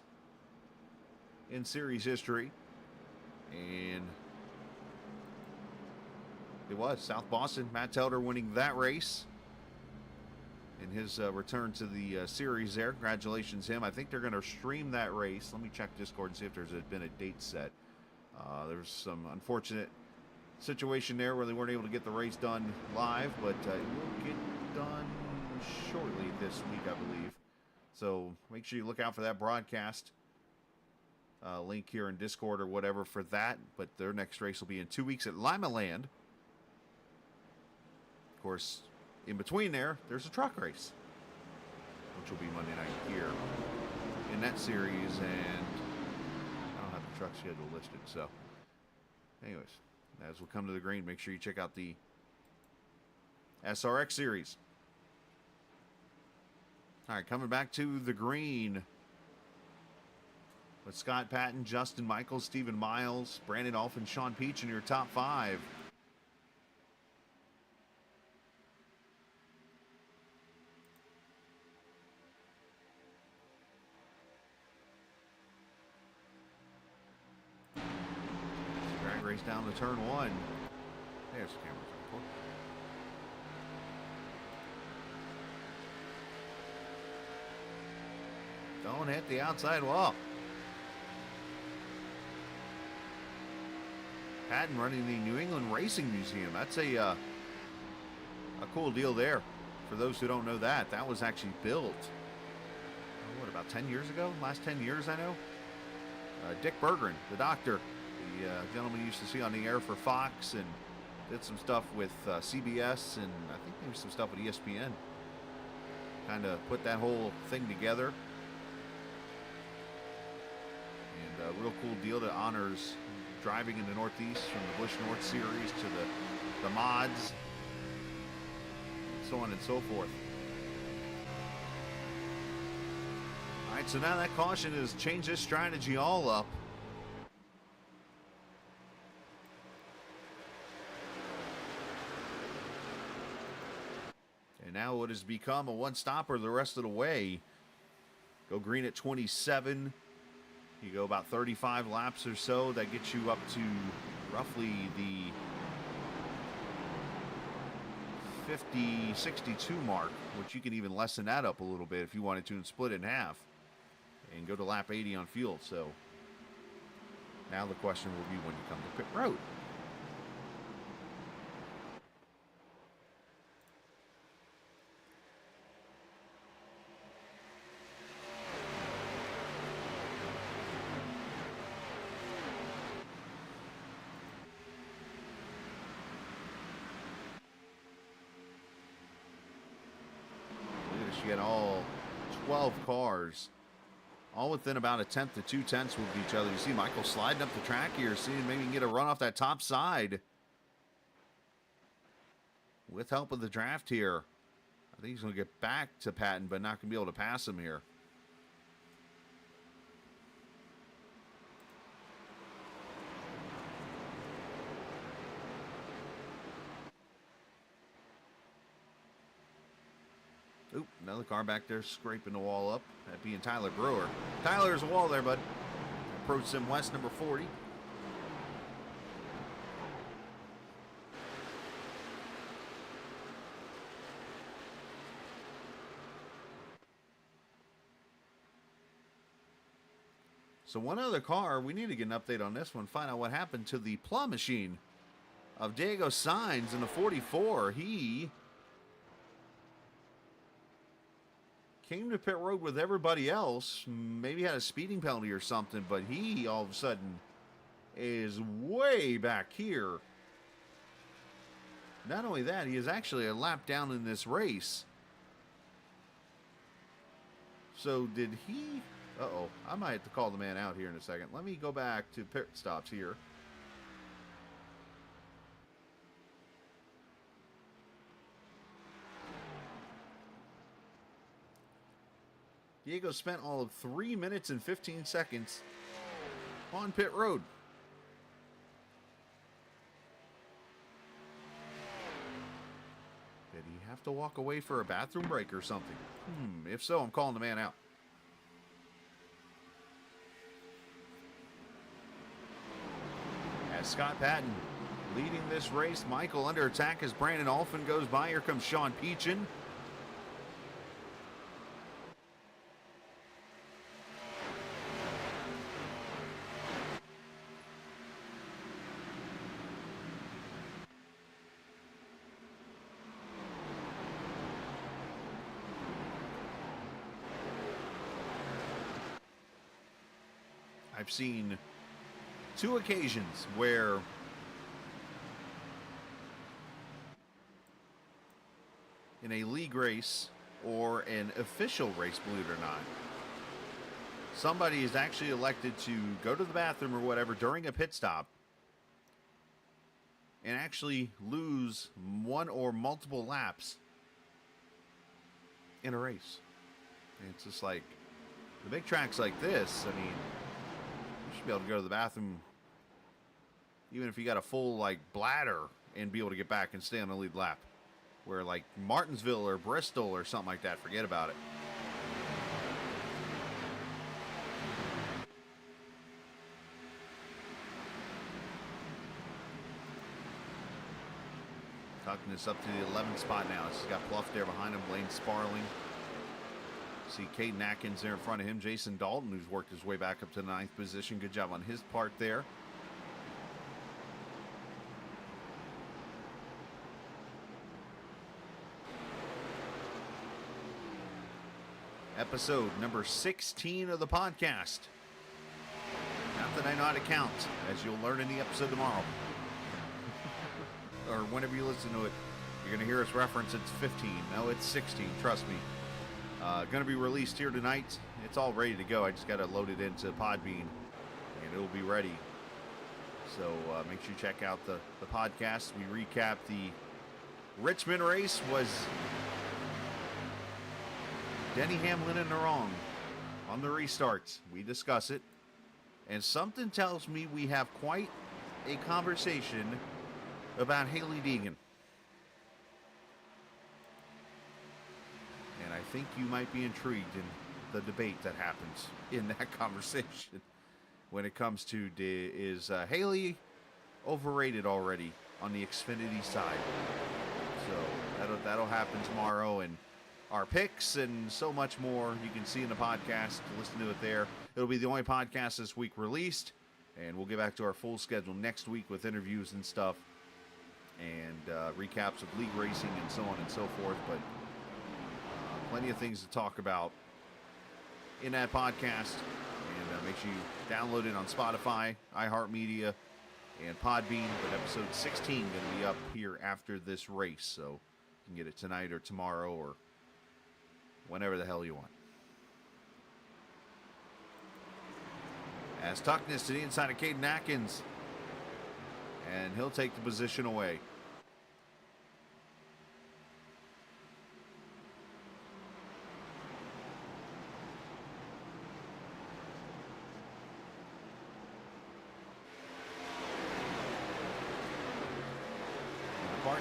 in series history? And it was South Boston. Matt Telder winning that race in his return to the series there. Congratulations him. I think they're going to stream that race. Let me check Discord and see if there's been a date set. There was some unfortunate situation there where they weren't able to get the race done live, but it will get done shortly this week, I believe. So make sure you look out for that broadcast link here in Discord or whatever for that. But their next race will be in 2 weeks at Lima Land. Of course, in between there's a truck race, which will be Monday night here in that series, and I don't have the truck schedule listed. So anyways, as we'll come to the green, make sure you check out the SRX series. All right, coming back to the green with Scott Patton, Justin Michaels, Stephen Miles, Brandon Ulf, and Sean Peach in your top five. Drag race down to turn one. There's the camera. Don't hit the outside wall. Patton running the New England Racing Museum. That's a cool deal there. For those who don't know that, that was actually built, what, about 10 years ago? Last 10 years, I know. Dick Berggren, the doctor, the gentleman you used to see on the air for Fox, and did some stuff with CBS, and I think maybe some stuff with ESPN. Kind of put that whole thing together. And a real cool deal that honors driving in the Northeast, from the Busch North Series to the mods, and so on and so forth. All right, so now that caution has changed this strategy all up. And now it has become a one-stopper the rest of the way. Go green at 27. You go about 35 laps or so. That gets you up to roughly the 50-62 mark, which you can even lessen that up a little bit if you wanted to and split it in half and go to lap 80 on fuel. So now the question will be when you come to pit road. You get all 12 cars, all within about a tenth to 2 tenths with each other. You see Michael sliding up the track here, seeing maybe he can get a run off that top side. with help of the draft here. I think he's going to get back to Patton, but not going to be able to pass him here. Oop, another car back there scraping the wall up. That being Tyler Brewer. Tyler, there's a wall there, bud. Approach Sim West, number 40. So one other car, we need to get an update on this one, find out what happened to the plow machine of Diego Sainz in the 44. He came to pit road with everybody else, maybe had a speeding penalty or something, but he all of a sudden is way back here. Not only that, he is actually a lap down in this race. So did he... Uh-oh, I might have to call the man out here in a second. Let me go back to pit stops here. Diego spent all of 3 minutes and 15 seconds on pit road. Did he have to walk away for a bathroom break or something? If so, I'm calling the man out. As Scott Patton leading this race, Michael under attack as Brandon Alphin goes by. Here comes Sean Peachin. I've seen 2 occasions where in a league race or an official race, believe it or not, somebody is actually elected to go to the bathroom or whatever during a pit stop and actually lose one or multiple laps in a race. And it's just like the big tracks like this, I mean, you should be able to go to the bathroom even if you got a full like bladder and be able to get back and stay on the lead lap. Where like Martinsville or Bristol or something like that, forget about it. Tucking this up to the 11th spot now. He's got Pluff there behind him, Blaine Sparling. See Caden Atkins there in front of him. Jason Dalton, who's worked his way back up to the 9th position. Good job on his part there. Episode number 16 of the podcast. Not that I know how to count, as you'll learn in the episode tomorrow. Or whenever you listen to it, you're going to hear us reference it's 15. No, it's 16, trust me. Going to be released here tonight. It's all ready to go. I just got to load it into Podbean, and it'll be ready. So make sure you check out the podcast. We recap the Richmond race. Was Denny Hamlin in the wrong on the restarts? We discuss it. And something tells me we have quite a conversation about Hailie Deegan. And I think you might be intrigued in the debate that happens in that conversation when it comes to is Hailie overrated already on the Xfinity side. So that'll happen tomorrow, and our picks and so much more you can see in the podcast. Listen to it there. It'll be the only podcast this week released, and we'll get back to our full schedule next week with interviews and stuff, and recaps of league racing and so on and so forth. But plenty of things to talk about in that podcast, and make sure you download it on Spotify, iHeartMedia, and Podbean. But episode 16 going to be up here after this race, so you can get it tonight or tomorrow or whenever the hell you want. As Tuckness to the inside of Caden Atkins, and he'll take the position away.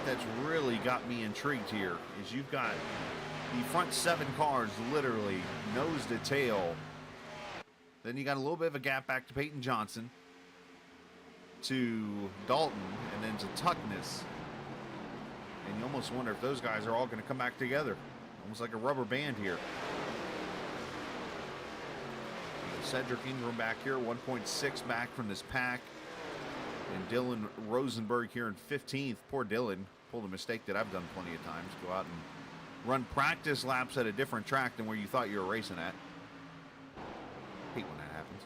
that's really got me intrigued here is you've got the front 7 cars literally nose to tail. Then you got a little bit of a gap back to Peyton Johnson, to Dalton, and then to Tuckness. And you almost wonder if those guys are all going to come back together. Almost like a rubber band here. Cedric Ingram back here, 1.6 back from this pack. And Dylan Rosenberg here in 15th. Poor Dylan pulled a mistake that I've done plenty of times. Go out and run practice laps at a different track than where you thought you were racing at. Hate when that happens.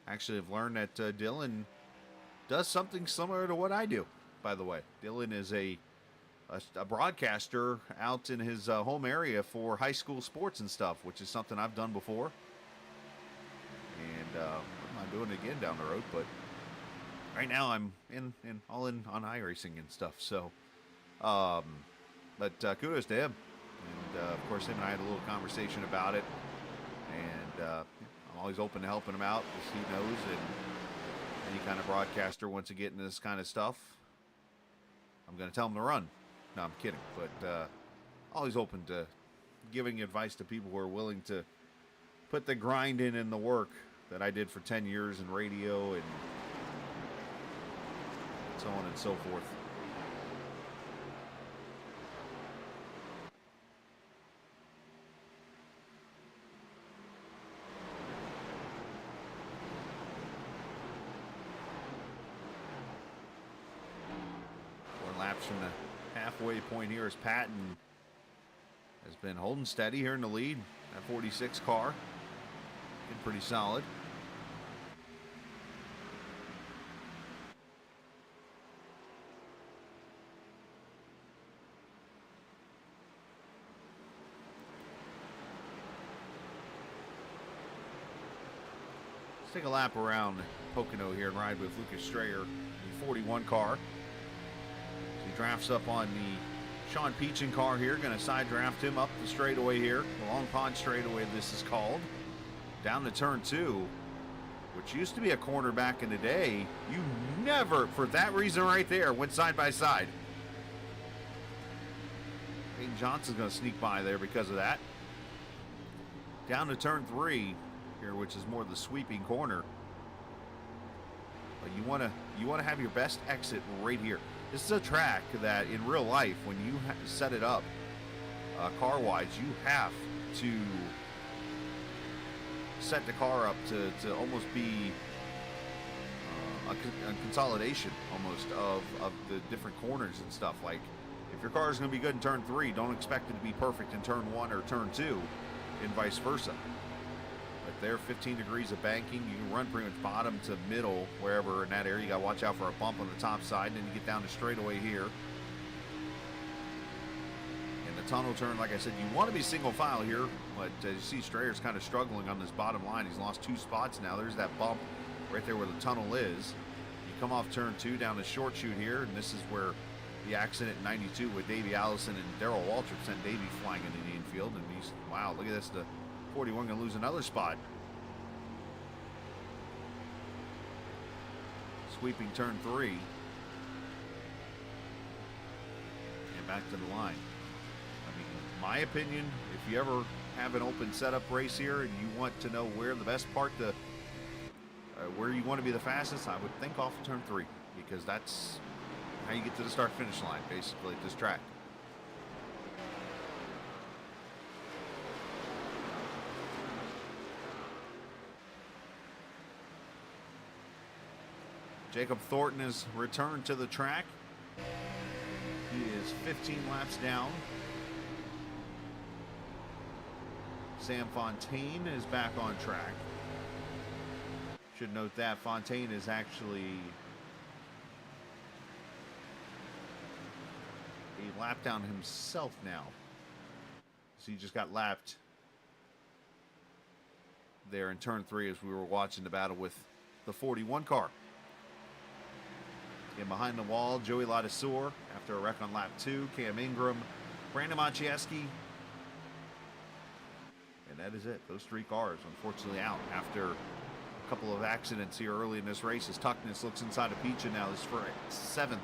Actually, I've learned that Dylan does something similar to what I do, by the way. Dylan is a broadcaster out in his home area for high school sports and stuff, which is something I've done before. And I'm not doing it again down the road, but right now I'm all in on iRacing and stuff. So, but kudos to him. And of course, him and I had a little conversation about it. And I'm always open to helping him out, as he knows. And any kind of broadcaster wants to get into this kind of stuff, I'm going to tell him to run. No, I'm kidding, but always open to giving advice to people who are willing to put the grind in and the work that I did for 10 years in radio and so on and so forth. Four laps from the halfway point here as Patton has been holding steady here in the lead. That 46 car been pretty solid. Let's take a lap around Pocono here and ride with Lucas Strayer, the 41 car. He drafts up on the Sean Peachin car here. Going to side draft him up the straightaway here. The Long Pond straightaway, this is called. Down to turn 2, which used to be a corner back in the day. You never, for that reason right there, went side by side. Peyton Johnson's going to sneak by there because of that. Down to turn 3 here, which is more the sweeping corner. But you want to have your best exit right here. This is a track that in real life, when you set it up car-wise, you have to set the car up to almost be a consolidation almost of the different corners and stuff. Like, if your car is going to be good in turn 3, don't expect it to be perfect in turn 1 or turn 2, and vice versa. But there, 15 degrees of banking. You can run pretty much bottom to middle, wherever in that area. You got to watch out for a bump on the top side. Then you get down to straightaway here. And the tunnel turn, like I said, you want to be single file here. But you see Strayer's kind of struggling on this bottom line. He's lost 2 spots now. There's that bump right there where the tunnel is. You come off turn 2 down the short chute here. And this is where the accident in 92 with Davey Allison and Darrell Waltrip sent Davey flying into the infield. And he's, wow, look at this. The 41 going to lose another spot. Sweeping turn 3. And back to the line. I mean, in my opinion, if you ever have an open setup race here and you want to know where the best part to, where you want to be the fastest, I would think off of turn 3, because that's how you get to the start finish line, basically, at this track. Jacob Thornton has returned to the track. He is 15 laps down. Sam Fontaine is back on track. Should note that Fontaine is actually a lap down himself now. So he just got lapped there in turn 3 as we were watching the battle with the 41 car. And behind the wall, Joey Ladisor after a wreck on lap 2, Cam Ingram, Brandon Maciejewski. And that is it. Those 3 cars, unfortunately, out after a couple of accidents here early in this race as Tuckness looks inside of Picha now. This is for 7th.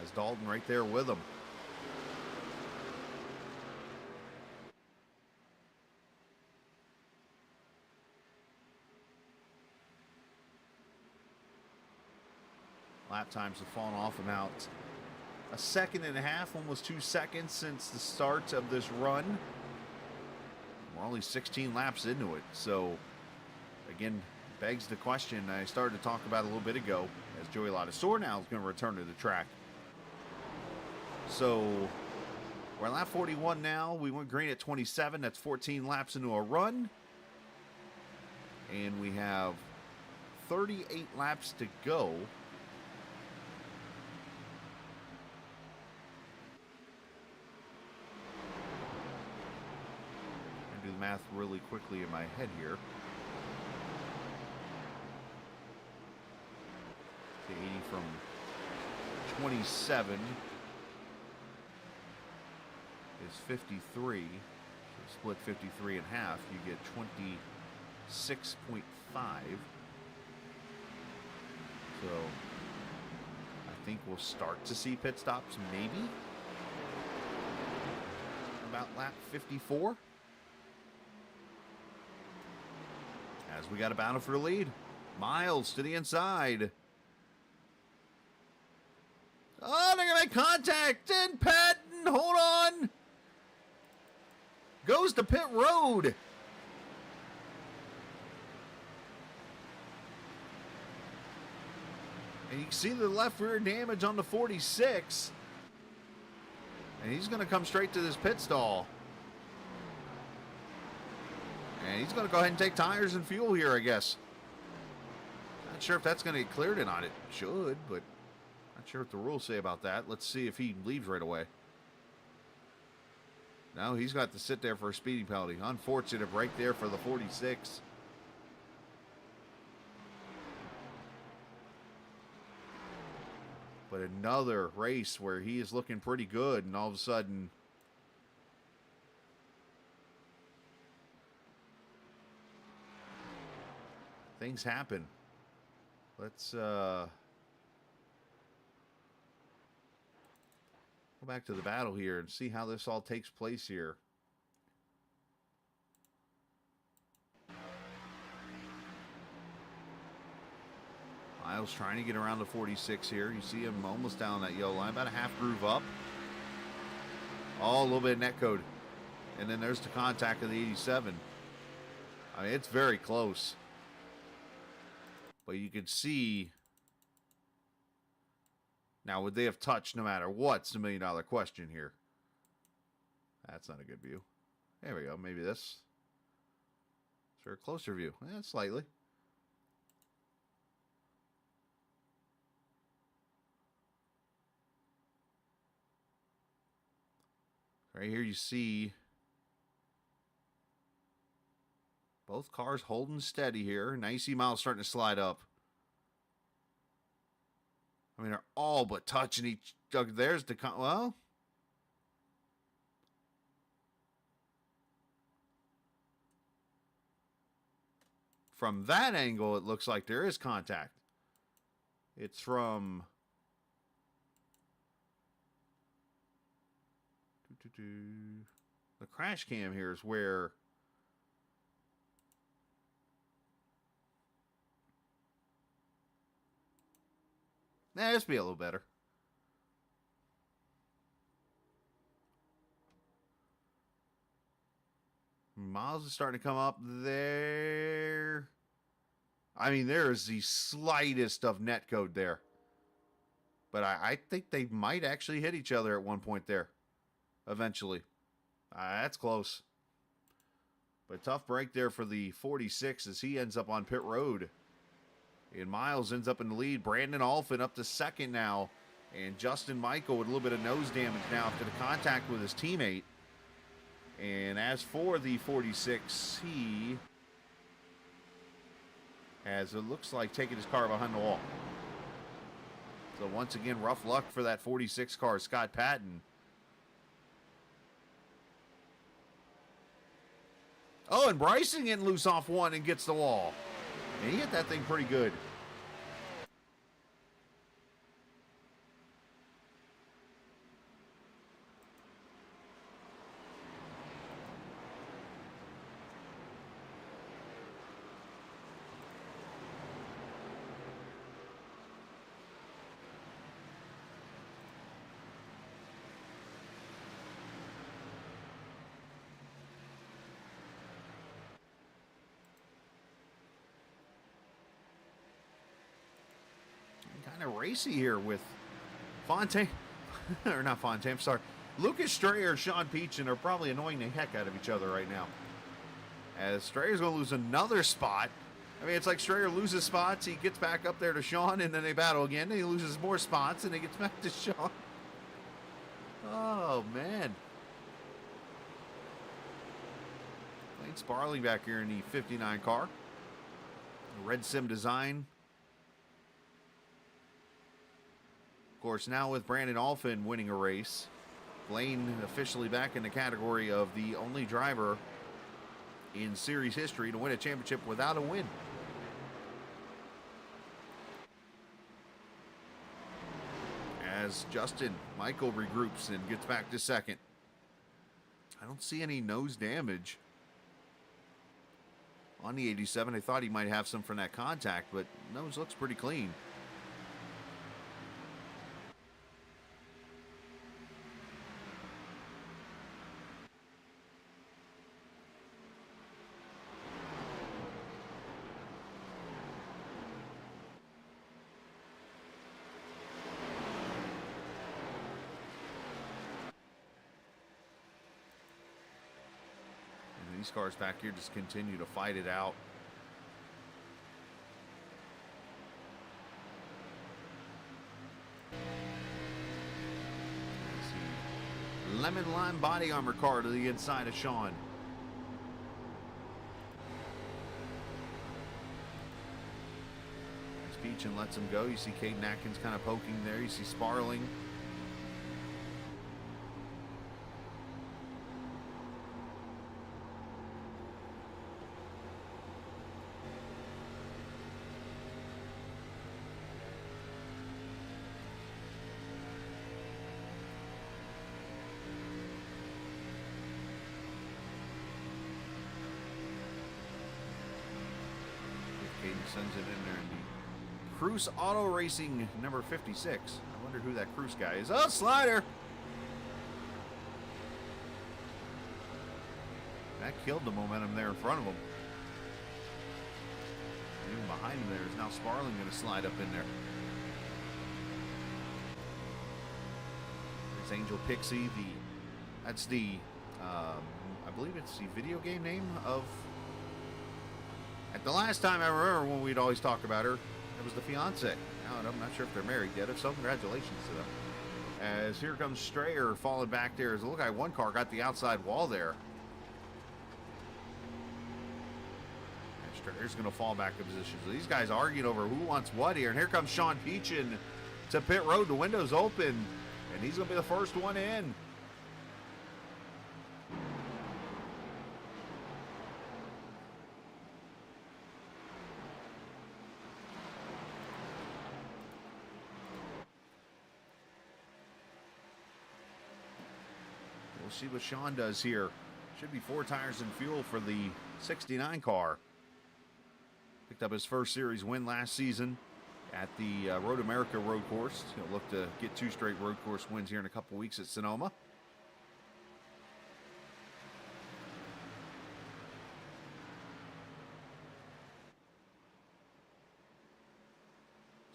As Dalton right there with him. Lap times have fallen off about a second and a half, almost 2 seconds since the start of this run. We're only 16 laps into it, so again, begs the question I started to talk about a little bit ago, as Joey Lottasor now is going to return to the track. So we're at lap 41 now. We went green at 27. That's 14 laps into a run. And we have 38 laps to go. Do the math really quickly in my head here. The 80 from 27 is 53. So split 53 in half, you get 26.5. So I think we'll start to see pit stops maybe about lap 54. As we got a battle for the lead. Miles to the inside. Oh, they're going to make contact. And Patton, hold on. Goes to pit road. And you can see the left rear damage on the 46. And he's going to come straight to this pit stall. And he's going to go ahead and take tires and fuel here, I guess. Not sure if that's going to get cleared or not. It should, but not sure what the rules say about that. Let's see if he leaves right away. No, he's got to sit there for a speeding penalty. Unfortunate break there for the 46. But another race where he is looking pretty good, and all of a sudden things happen. Let's go back to the battle here and see how this all takes place here. Miles trying to get around the 46 here. You see him almost down that yellow line, about a half groove up. Oh, a little bit of net code. And then there's the contact of the 87. I mean, it's very close. But you can see. Now, would they have touched no matter what? It's the $1 million question here. That's not a good view. There we go. Maybe this. Is there a closer view? Yeah, slightly. Right here you see both cars holding steady here. Now you see Miles starting to slide up. I mean, they're all but touching each other. There's the... well... from that angle, it looks like there is contact. It's from... the crash cam here is where... nah, this will be a little better. Miles is starting to come up there. I mean, there is the slightest of net code there. But I think they might actually hit each other at one point there. Eventually. That's close. But tough break there for the 46 as he ends up on pit road. And Miles ends up in the lead. Brandon Alfin up to second now. And Justin Michael with a little bit of nose damage now after the contact with his teammate. And as for the 46, he has, it looks like, taking his car behind the wall. So once again, rough luck for that 46 car, Scott Patton. Oh, and Bryson getting loose off one and gets the wall. And he hit that thing pretty good. Kind of racy here with Fontaine, or not Fontaine, sorry. Lucas Strayer and Sean Peachin are probably annoying the heck out of each other right now. As Strayer's going to lose another spot. I mean, it's like Strayer loses spots, he gets back up there to Sean, and then they battle again, and he loses more spots, and he gets back to Sean. Oh, man. Lane Sparling back here in the 59 car. Red Sim design. Of course, now with Brandon Alfin winning a race, Blaine officially back in the category of the only driver in series history to win a championship without a win. As Justin Michael regroups and gets back to second. I don't see any nose damage on the 87. I thought he might have some from that contact, but nose looks pretty clean. These cars back here just continue to fight it out. Lemon lime body armor car to the inside of Sean. As Peachin lets him go, you see Caden Atkins kind of poking there. You see Sparling. Sends it in there in the Cruz Auto Racing number 56. I wonder who that Cruz guy is. Oh, slider! That killed the momentum there in front of him. Even behind him there is now Sparling going to slide up in there. It's Angel Pixie. That's the, I believe it's the video game name of. At the last time I remember when we'd always talk about her, it was the fiance. Now I'm not sure if they're married yet. If so, congratulations to them. As here comes Strayer falling back there. As it looked like one car got the outside wall there. And Strayer's going to fall back in position. So these guys arguing over who wants what here. And here comes Sean Peachin to pit road. The window's open. And he's going to be the first one in. See what Sean does here. Should be 4 tires and fuel for the 69 car. Picked up his first series win last season at the Road America road course. He'll look to get 2 straight road course wins here in a couple weeks at Sonoma.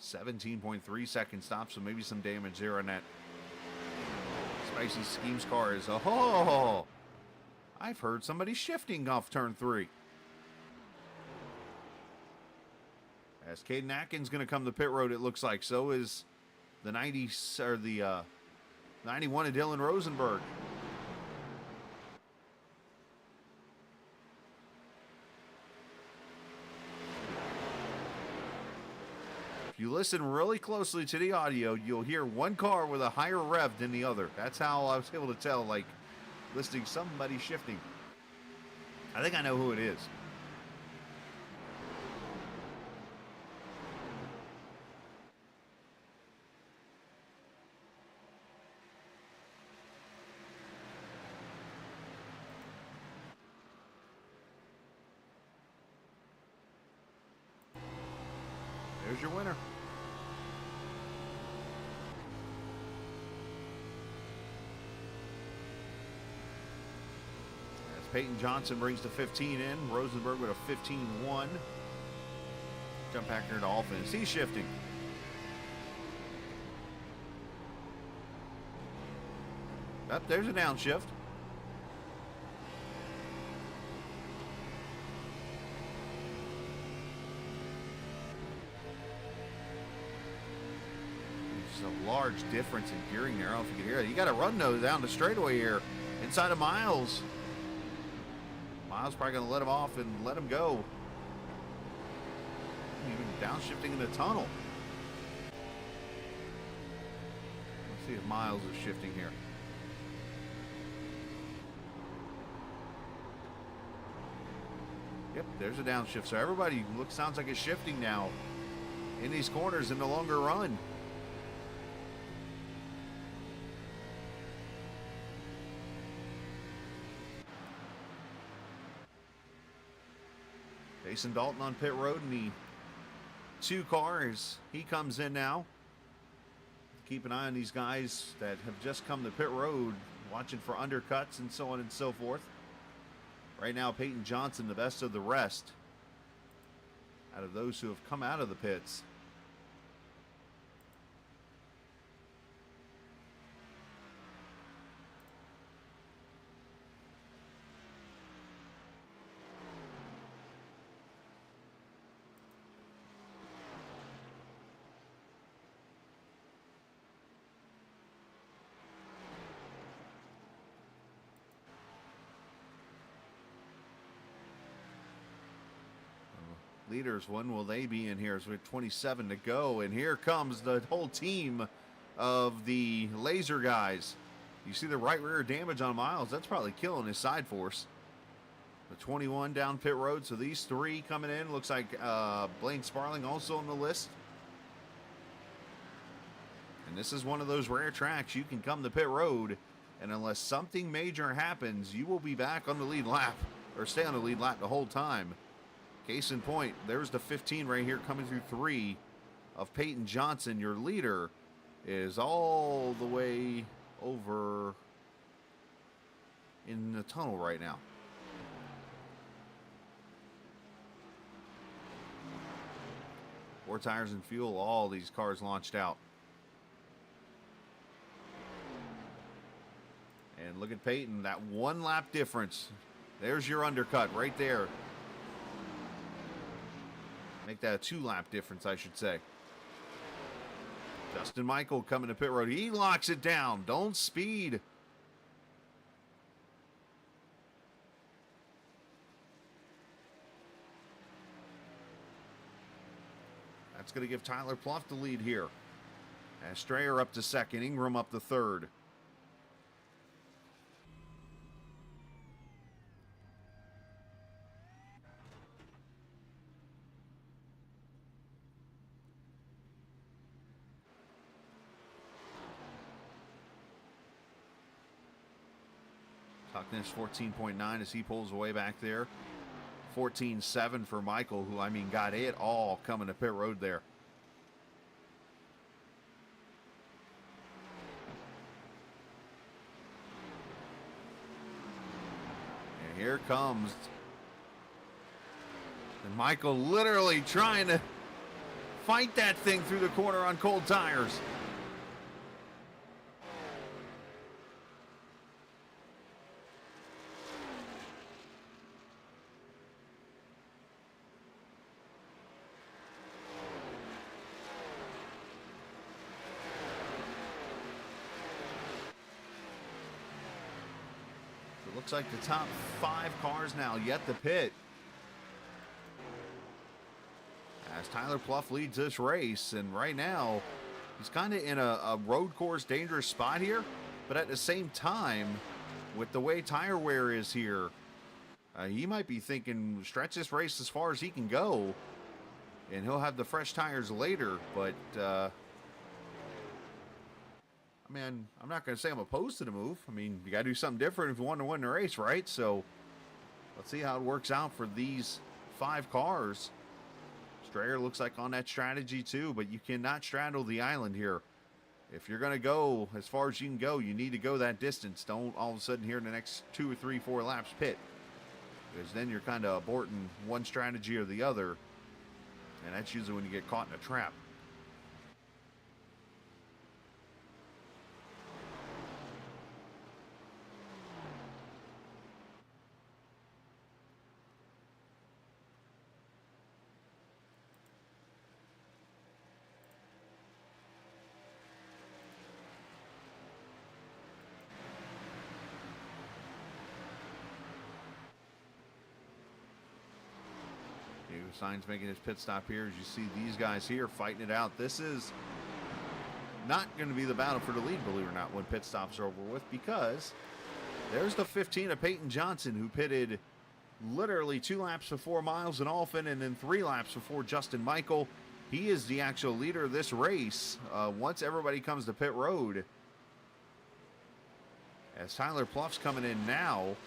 .3 second stop, so maybe some damage there on that Spicy Schemes car is I've heard somebody shifting off turn 3. As Caden Atkins going to come to pit road, it looks like. So is the 90 or the 91 of Dylan Rosenberg. If you listen really closely to the audio, you'll hear one car with a higher rev than the other. That's how I was able to tell, like, listening somebody shifting. I think I know who it is. There's your winner. As Peyton Johnson brings the 15 in, Rosenberg with a 15-1. Jump back there to offense. He's shifting. Up there's a downshift. A large difference in gearing there. I don't know if you can hear it. You got to run those down the straightaway here inside of Miles. Miles probably going to let him off and let him go. Even downshifting in the tunnel. Let's see if Miles is shifting here. Yep, there's a downshift. So everybody sounds like it's shifting now in these corners in the longer run. Jason Dalton on pit road in the 2 cars. He comes in now. Keep an eye on these guys that have just come to pit road, watching for undercuts and so on and so forth. Right now, Peyton Johnson, the best of the rest out of those who have come out of the pits. Leaders, when will they be in here? So we have 27 to go, and here comes the whole team of the laser guys. You see the right rear damage on Miles. That's probably killing his side force. The 21 down pit road, so these 3 coming in. Looks like Blaine Sparling also on the list. And this is one of those rare tracks you can come to pit road, and unless something major happens, you will be back on the lead lap, or stay on the lead lap the whole time. Case in point, there's the 15 right here coming through 3 of Peyton Johnson. Your leader is all the way over in the tunnel right now. Four tires and fuel, all these cars launched out. And look at Peyton, that 1 lap difference. There's your undercut right there. Make that a 2 lap difference, I should say. Justin Michael coming to pit road. He locks it down. Don't speed. That's going to give Tyler Pluff the lead here. As Strayer up to 2nd, Ingram up to 3rd. Tuckness 14.9 as he pulls away back there. 14.7 for Michael, who, I mean, got it all coming to pit road there. And here comes. And Michael literally trying to fight that thing through the corner on cold tires. Looks like the top 5 cars now yet to pit. As Tyler Pluff leads this race, and right now he's kind of in a road course dangerous spot here, but at the same time, with the way tire wear is here, He might be thinking, stretch this race as far as he can go, and he'll have the fresh tires later. But, I mean, I'm not going to say I'm opposed to the move. I mean, you got to do something different if you want to win the race, right? So, let's see how it works out for these 5 cars. Strayer looks like on that strategy too, but you cannot straddle the island here. If you're going to go as far as you can go, you need to go that distance. Don't all of a sudden here in the next 2 or 3, 4 laps pit. Because then you're kind of aborting one strategy or the other. And that's usually when you get caught in a trap. Sainz making his pit stop here. As you see these guys here fighting it out. This is not going to be the battle for the lead, believe it or not, when pit stops are over with, because there's the 15 of Peyton Johnson, who pitted literally 2 laps before Miles and Alphin, and then 3 laps before Justin Michael. He is the actual leader of this race once everybody comes to pit road. As Tyler Pluff's coming in now,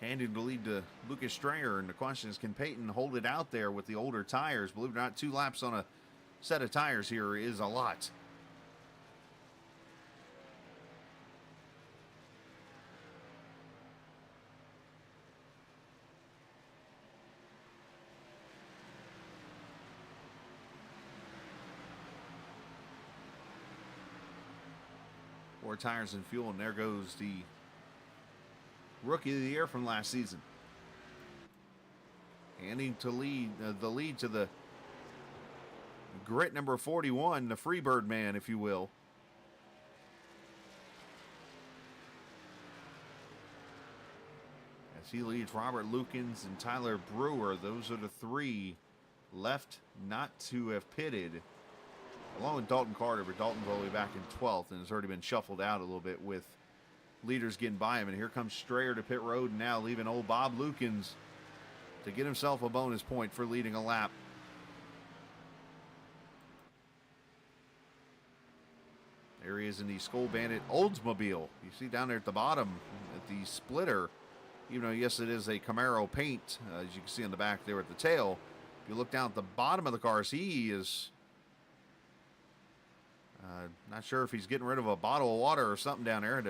handing the lead to Lucas Strayer, and the question is, can Peyton hold it out there with the older tires? Believe it or not, 2 laps on a set of tires here is a lot. More tires and fuel, and there goes the Rookie of the Year from last season. Handing to the lead to the grit number 41, the Freebird man, if you will. As he leads Robert Lukens and Tyler Brewer. Those are the 3 left not to have pitted, along with Dalton Carter, but Dalton's all the way back in 12th and has already been shuffled out a little bit with leaders getting by him. And here comes Strayer to pit road now, leaving old Bob Lukens to get himself a bonus point for leading a lap. There he is in the Skull Bandit Oldsmobile. You see down there at the bottom at the splitter, even though yes it is a Camaro paint, as you can see on the back there at the tail. If you look down at the bottom of the cars, he is not sure if he's getting rid of a bottle of water or something down there.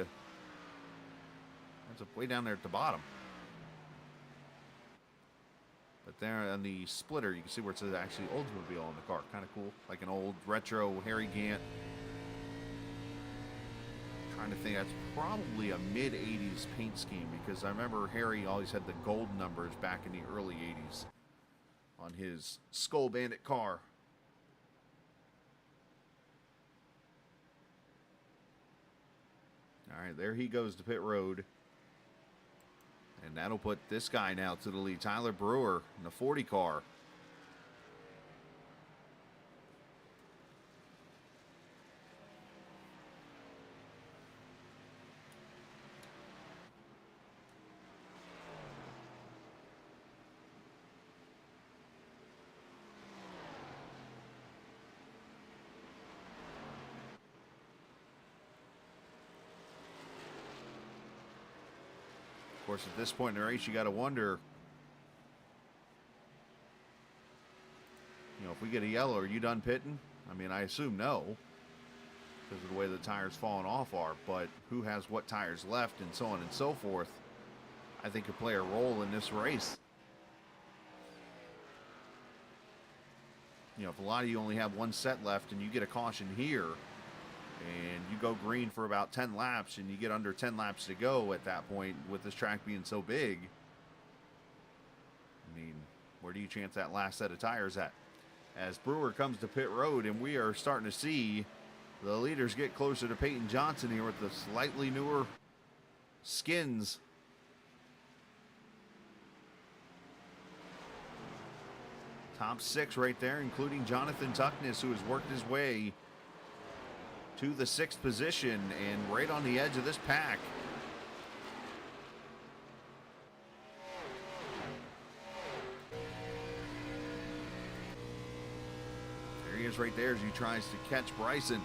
That's way down there at the bottom. But there on the splitter, you can see where it says actually Oldsmobile on the car. Kind of cool, like an old retro Harry Gant. Trying to think, that's probably a mid-'80s paint scheme, because I remember Harry always had the gold numbers back in the early '80s on his Skull Bandit car. All right, there he goes to pit road. And that'll put this guy now to the lead, Tyler Brewer in the 40 car. Of course, at this point in the race, you got to wonder, if we get a yellow, are you done pitting? I mean, I assume no, because of the way the tires falling off are, but who has what tires left and so on and so forth, I think could play a role in this race. If a lot of you only have one set left and you get a caution here, and you go green for about 10 laps, and you get under 10 laps to go at that point, with this track being so big, I mean, where do you chance that last set of tires at? As Brewer comes to pit road, and we are starting to see the leaders get closer to Peyton Johnson here with the slightly newer skins. Top 6 right there, including Jonathan Tuckness, who has worked his way to the 6th position and right on the edge of this pack. Miles right there as he tries to catch Bryson.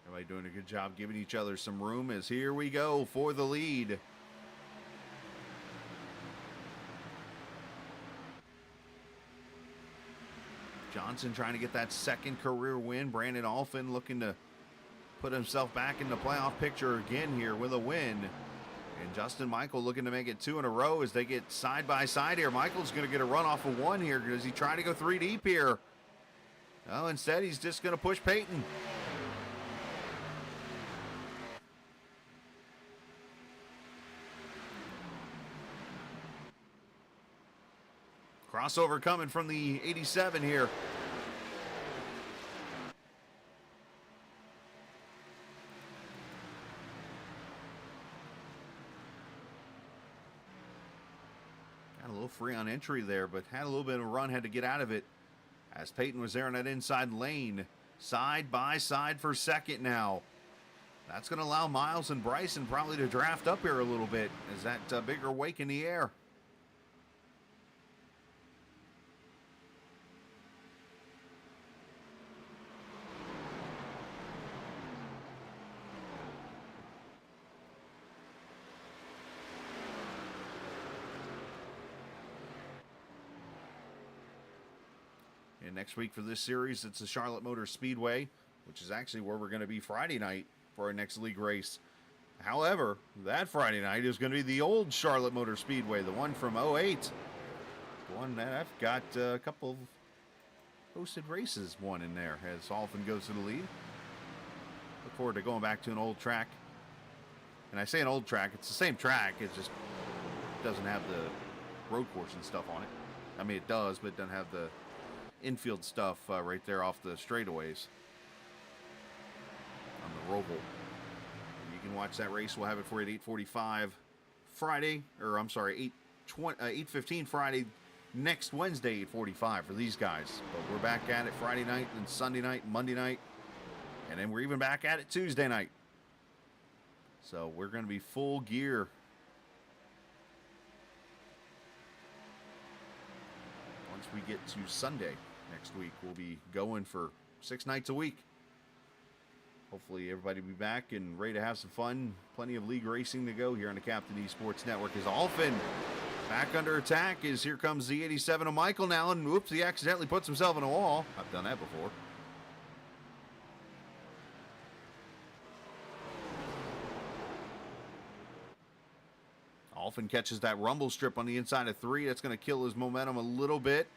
Everybody doing a good job giving each other some room as here we go for the lead. Johnson trying to get that second career win. Brandon Alphin looking to put himself back in the playoff picture again here with a win. And Justin Michael looking to make it 2 in a row as they get side by side here. Michael's going to get a run off of 1 here. Does he try to go 3 deep here? No, instead he's just going to push Peyton. Crossover coming from the 87 here. Got a little free on entry there, but had a little bit of a run, had to get out of it. As Peyton was there in that inside lane. Side by side for second now. That's going to allow Miles and Bryson probably to draft up here a little bit as that bigger wake in the air. And next week for this series, it's the Charlotte Motor Speedway, which is actually where we're going to be Friday night for our next league race. However, that Friday night is going to be the old Charlotte Motor Speedway, the one from '08. The one that I've got a couple of hosted races won in there as Alphin goes to the lead. Look forward to going back to an old track. And I say an old track, it's the same track, it just doesn't have the road course and stuff on it. I mean, it does, but it doesn't have the infield stuff right there off the straightaways on the Roval. You can watch that race. We'll have it for you at 8:45 Friday, or I'm sorry, 8:15 Friday, next Wednesday, 8:45 for these guys. But we're back at it Friday night and Sunday night, Monday night, and then we're even back at it Tuesday night. So we're going to be full gear. Once we get to Sunday next week, we'll be going for 6 nights a week. Hopefully everybody will be back and ready to have some fun. Plenty of league racing to go here on the Captain Esports Network. As Alphin back under attack as here comes the 87 of Michael now, and whoops, he accidentally puts himself in a wall. I've done that before. Alphin catches that rumble strip on the inside of 3. That's going to kill his momentum a little bit.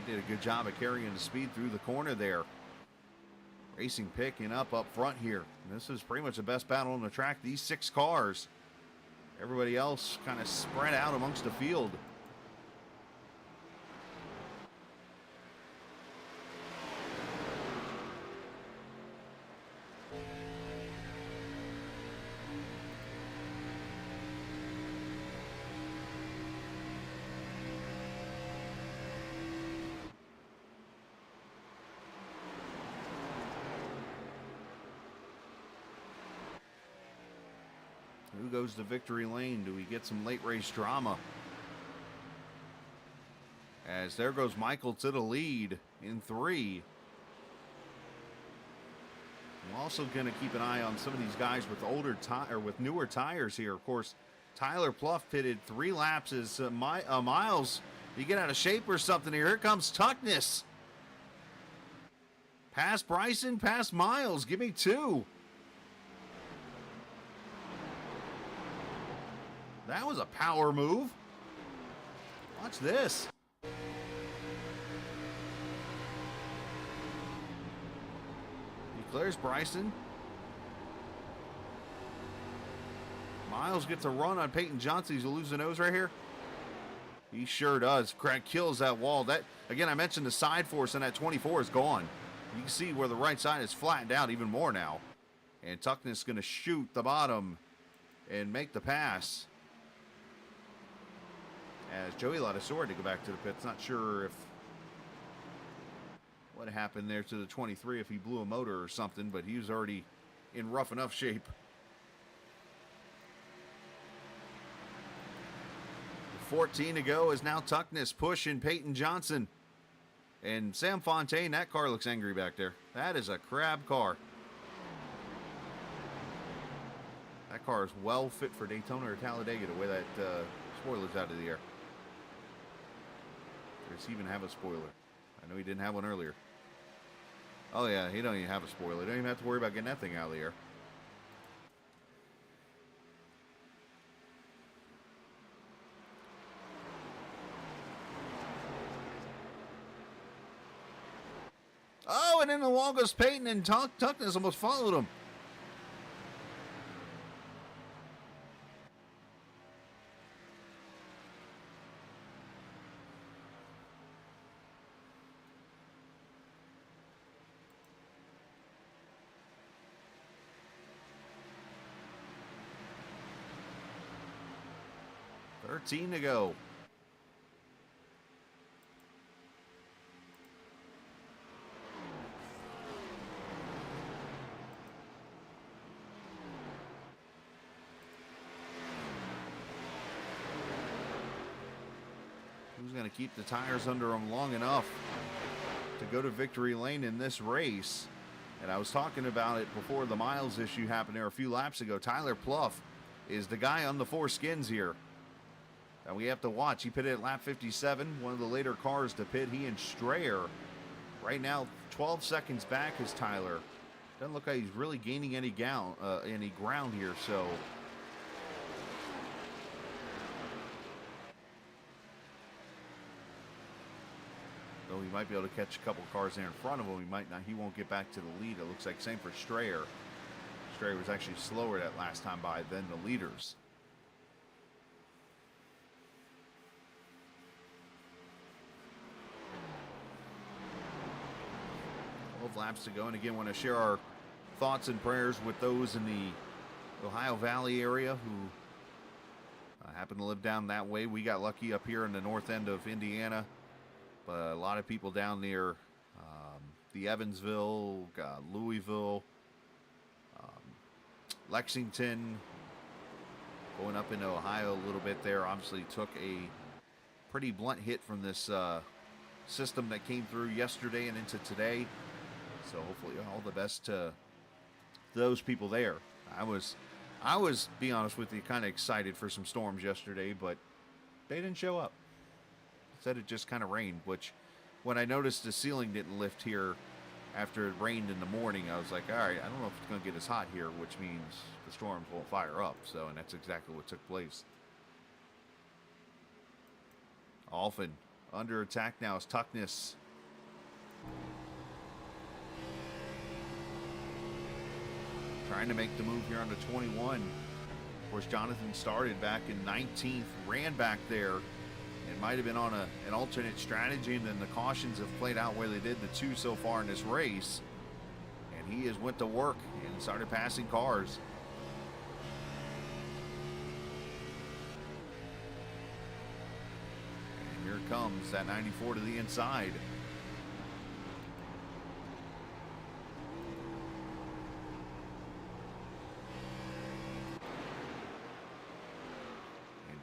He did a good job of carrying the speed through the corner there. Racing picking up front here. And this is pretty much the best battle on the track. These 6 cars. Everybody else kind of spread out amongst the field. Who goes to victory lane? Do we get some late race drama? As there goes Michael to the lead in 3. I'm also going to keep an eye on some of these guys with with newer tires here. Of course, Tyler Pluff pitted 3 laps as Miles, you get out of shape or something here. Here comes Tuckness. Past Bryson, past Miles. Give me 2. That was a power move. Watch this. Declares Bryson. Miles gets a run on Peyton Johnson. He's going to lose the nose right here. He sure does. Craig kills that wall. That, again, I mentioned the side force on that 24 is gone. You can see where the right side is flattened out even more now. And Tuckness going to shoot the bottom and make the pass. As Joey Ladasor to go back to the pits. Not sure if what happened there to the 23, if he blew a motor or something, but he was already in rough enough shape. 14 to go is now Tuckness pushing Peyton Johnson. And Sam Fontaine, that car looks angry back there. That is a crab car. That car is well fit for Daytona or Talladega, the way that spoiler's out of the air. Does he even have a spoiler? I know he didn't have one earlier. Oh yeah, he don't even have a spoiler. Don't even have to worry about getting that thing out of the air. Oh, and then along goes Peyton, and Tuckness almost followed him. $13 to go. Who's going to keep the tires under him long enough to go to victory lane in this race? And I was talking about it before the miles issue happened there a few laps ago. Tyler Pluff is the guy on the four skins here. And we have to watch. He pitted at lap 57, one of the later cars to pit. He and Strayer right now 12 seconds back is Tyler. Doesn't look like he's really gaining any ground here, so though he might be able to catch a couple cars there in front of him, he might not. He won't get back to the lead. It looks like same for Strayer. Strayer was actually slower that last time by than the leaders. 12 laps to go, and again, want to share our thoughts and prayers with those in the Ohio Valley area who happen to live down that way. We got lucky up here in the north end of Indiana, but a lot of people down near the Evansville, Louisville, Lexington, going up into Ohio a little bit there. Obviously took a pretty blunt hit from this system that came through yesterday and into today. So hopefully all the best to those people there. I was, be honest with you, kind of excited for some storms yesterday, but they didn't show up. Instead it just kind of rained, which when I noticed the ceiling didn't lift here after it rained in the morning, I was like, all right, I don't know if it's going to get as hot here, which means the storms won't fire up. So, and that's exactly what took place. Alphen under attack now is Tuckness. Trying to make the move here on the 21. Of course, Jonathan started back in 19th, ran back there. It might have been on an alternate strategy, and then the cautions have played out where they did the two so far in this race. And he has went to work and started passing cars. And here comes that 94 to the inside.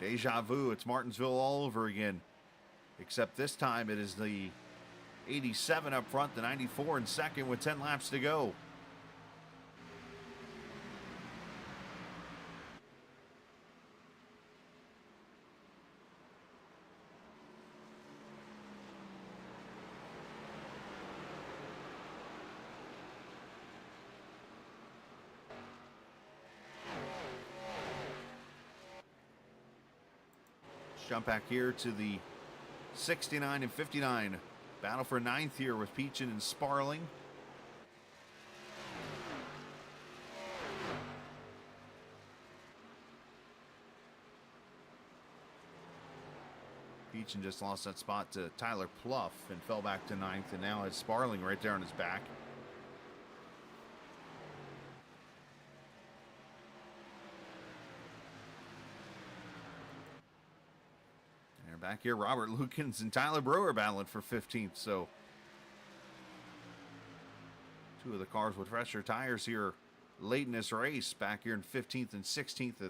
Deja vu, it's Martinsville all over again. Except this time it is the 87 up front, the 94 in second with 10 laps to go. Jump back here to the 69 and 59. Battle for ninth here with Peachin and Sparling. Peachin just lost that spot to Tyler Pluff and fell back to ninth, and now has Sparling right there on his back. back here, Robert Lukens and Tyler Brewer battling for 15th. So two of the cars with fresher tires here late in this race, back here in 15th and 16th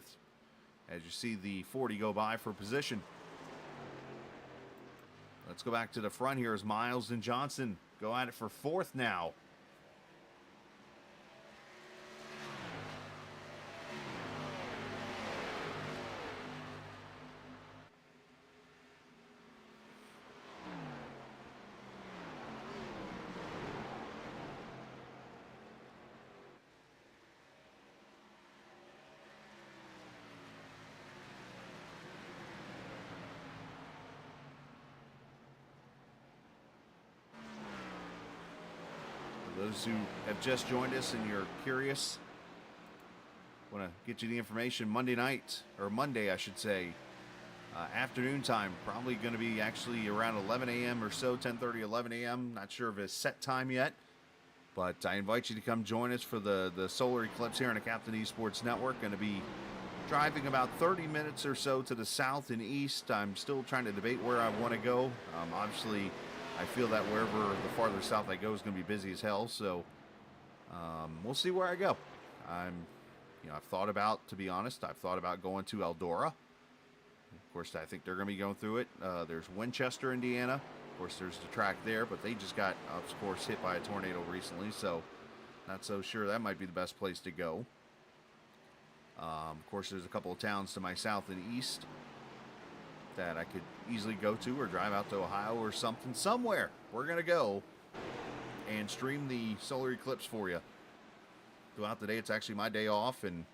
as you see the 40 go by for position. Let's go back to the front here as Miles and Johnson go at it for 4th now. Those who have just joined us and you're curious, want to get you the information. Monday night, or Monday I should say, afternoon time, probably going to be actually around 11 a.m. or so, 10:30, 11 a.m. Not sure of a set time yet, but I invite you to come join us for the solar eclipse here on the Captain Esports Network. Going to be driving about 30 minutes or so to the south and east. I'm still trying to debate where I want to go. Obviously, I feel that wherever the farther south I go is going to be busy as hell, so we'll see where I go. I've thought about, to be honest, I've thought about going to Eldora. Of course, I think they're going to be going through it. There's Winchester, Indiana. Of course, there's the track there, but they just got, of course, hit by a tornado recently, so not so sure that might be the best place to go. Of course, there's a couple of towns to my south and east that I could easily go to, or drive out to Ohio or something. Somewhere we're going to go and stream the solar eclipse for you throughout the day. It's actually my day off, and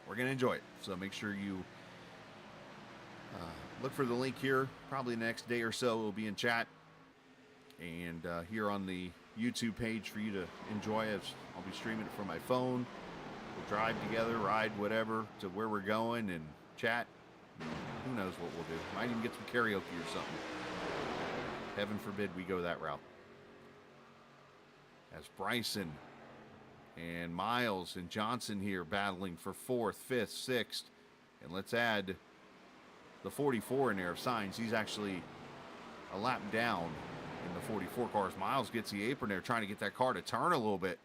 we're going to enjoy it. So make sure you look for the link here. Probably the next day or so it will be in chat and here on the YouTube page for you to enjoy it. I'll be streaming it from my phone. We'll drive together, ride, whatever, to where we're going and chat. Who knows what we'll do. Might even get some karaoke or something. Heaven forbid we go that route. As Bryson and Miles and Johnson here battling for 4th, 5th, 6th. And let's add the 44 in there of Signs. He's actually a lap down in the 44 cars. Miles gets the apron there, trying to get that car to turn a little bit.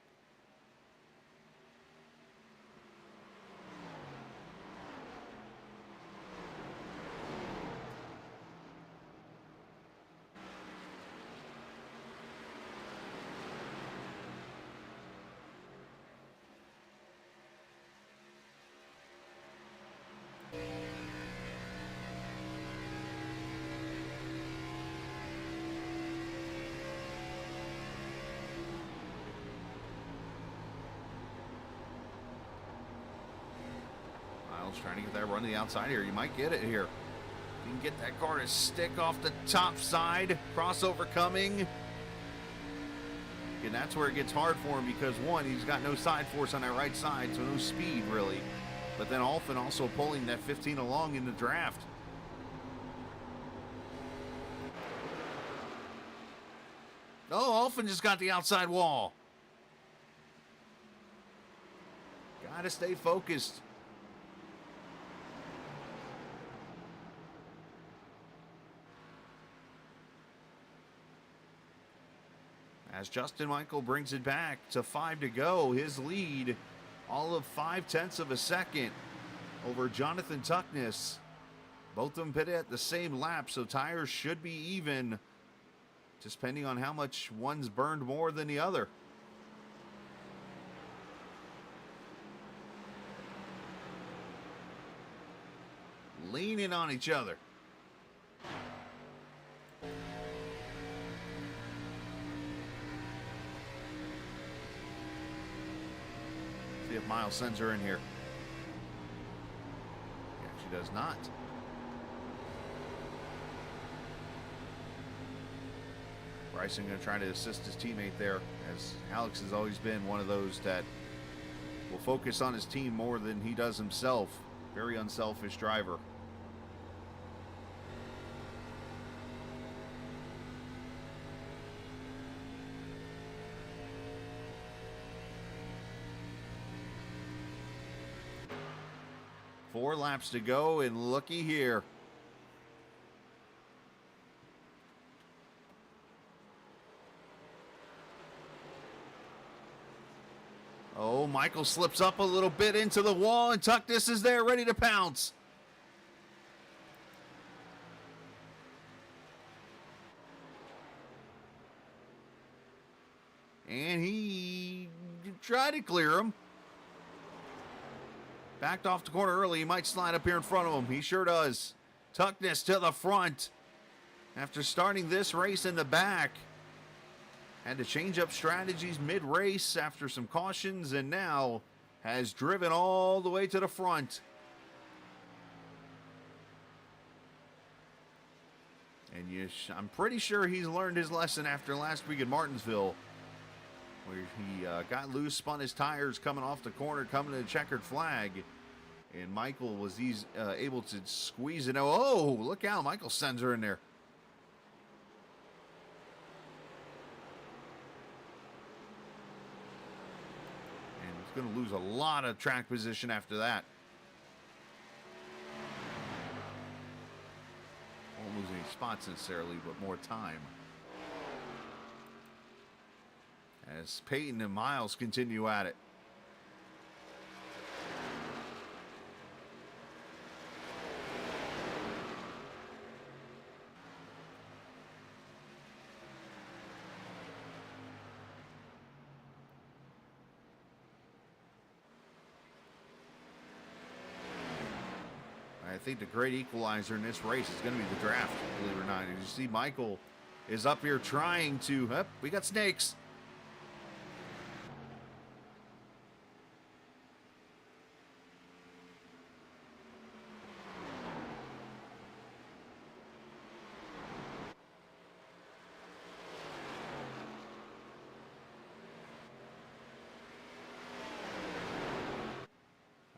Trying to get that run to the outside here. You might get it here. You can get that car to stick off the top side. Crossover coming. And that's where it gets hard for him because, one, he's got no side force on that right side, so no speed really. But then Alfin also pulling that 15 along in the draft. Oh, Alfin just got the outside wall. Gotta stay focused. As Justin Michael brings it back to 5 to go, his lead, all of 0.5 of a second over Jonathan Tuckness. Both of them pitted at the same lap, so tires should be even, just depending on how much one's burned more than the other. Leaning on each other. See if Miles sends her in here. Yeah, she does not. Bryson going to try to assist his teammate there, as Alex has always been one of those that will focus on his team more than he does himself. Very unselfish driver. Four laps to go, and looky here. Oh, Michael slips up a little bit into the wall, and Tuckness is there ready to pounce. And he tried to clear him. Backed off the corner early. He might slide up here in front of him. He sure does. Tuckness to the front. After starting this race in the back. Had to change up strategies mid-race after some cautions, and now has driven all the way to the front. And I'm pretty sure he's learned his lesson after last week at Martinsville, where he got loose, spun his tires coming off the corner, coming to the checkered flag. And Michael was able to squeeze it. Oh, look out. Michael sends her in there. And he's going to lose a lot of track position after that. Won't lose any spots necessarily, but more time. As Peyton and Miles continue at it. I think the great equalizer in this race is going to be the draft, believe it or not. As you see, Michael is up here trying to... we got snakes.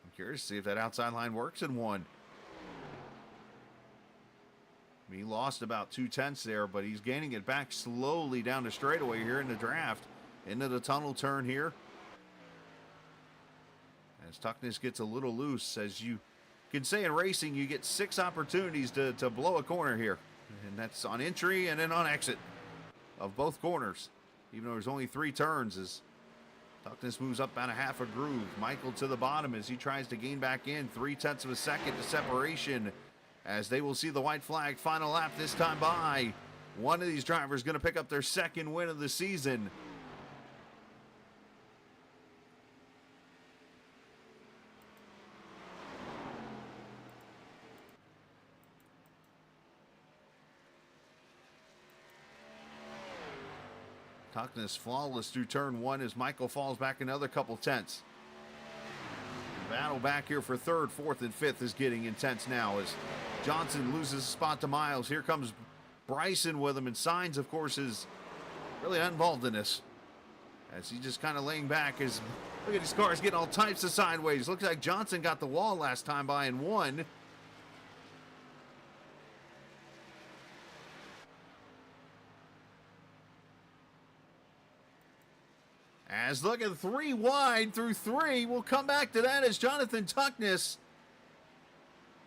I'm curious to see if that outside line works in one. He lost about 2/10 there, but he's gaining it back slowly down the straightaway here in the draft. Into the tunnel turn here. As Tuckness gets a little loose, as you can say in racing, you get 6 opportunities to blow a corner here. And that's on entry and then on exit of both corners. Even though there's only 3 turns, as Tuckness moves up about a half a groove. Michael to the bottom as he tries to gain back in. 0.3 of a second to separation. As they will see the white flag, final lap this time by. One of these drivers going to pick up their 2nd win of the season. Tuckness flawless through turn 1 as Michael falls back another couple tenths. Battle back here for 3rd, 4th, and 5th is getting intense now as Johnson loses a spot to Miles. Here comes Bryson with him, and Signs, of course, is really not involved in this. As he's just kind of laying back as, look at these cars getting all types of sideways. Looks like Johnson got the wall last time by and won. As look at 3 wide through 3. We'll come back to that as Jonathan Tuckness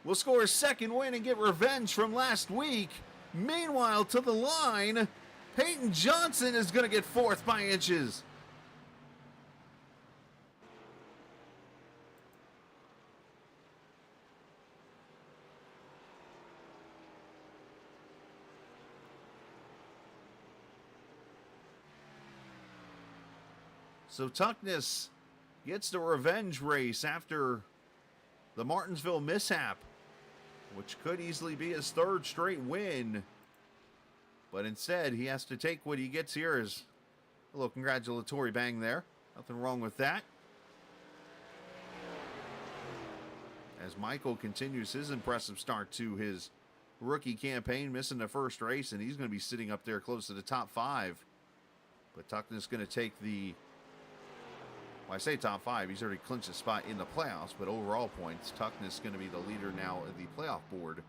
will score a 2nd win and get revenge from last week. Meanwhile, to the line, Peyton Johnson is going to get 4th by inches. So Tuckness gets the revenge race after the Martinsville mishap, which could easily be his 3rd straight win. But instead, he has to take what he gets here as a little congratulatory bang there. Nothing wrong with that. As Michael continues his impressive start to his rookie campaign, missing the first race, and he's going to be sitting up there close to the top 5. But Tuckness going to take the... Well, I say top 5, he's already clinched a spot in the playoffs, but overall points, Tuckness is going to be the leader now of the playoff board,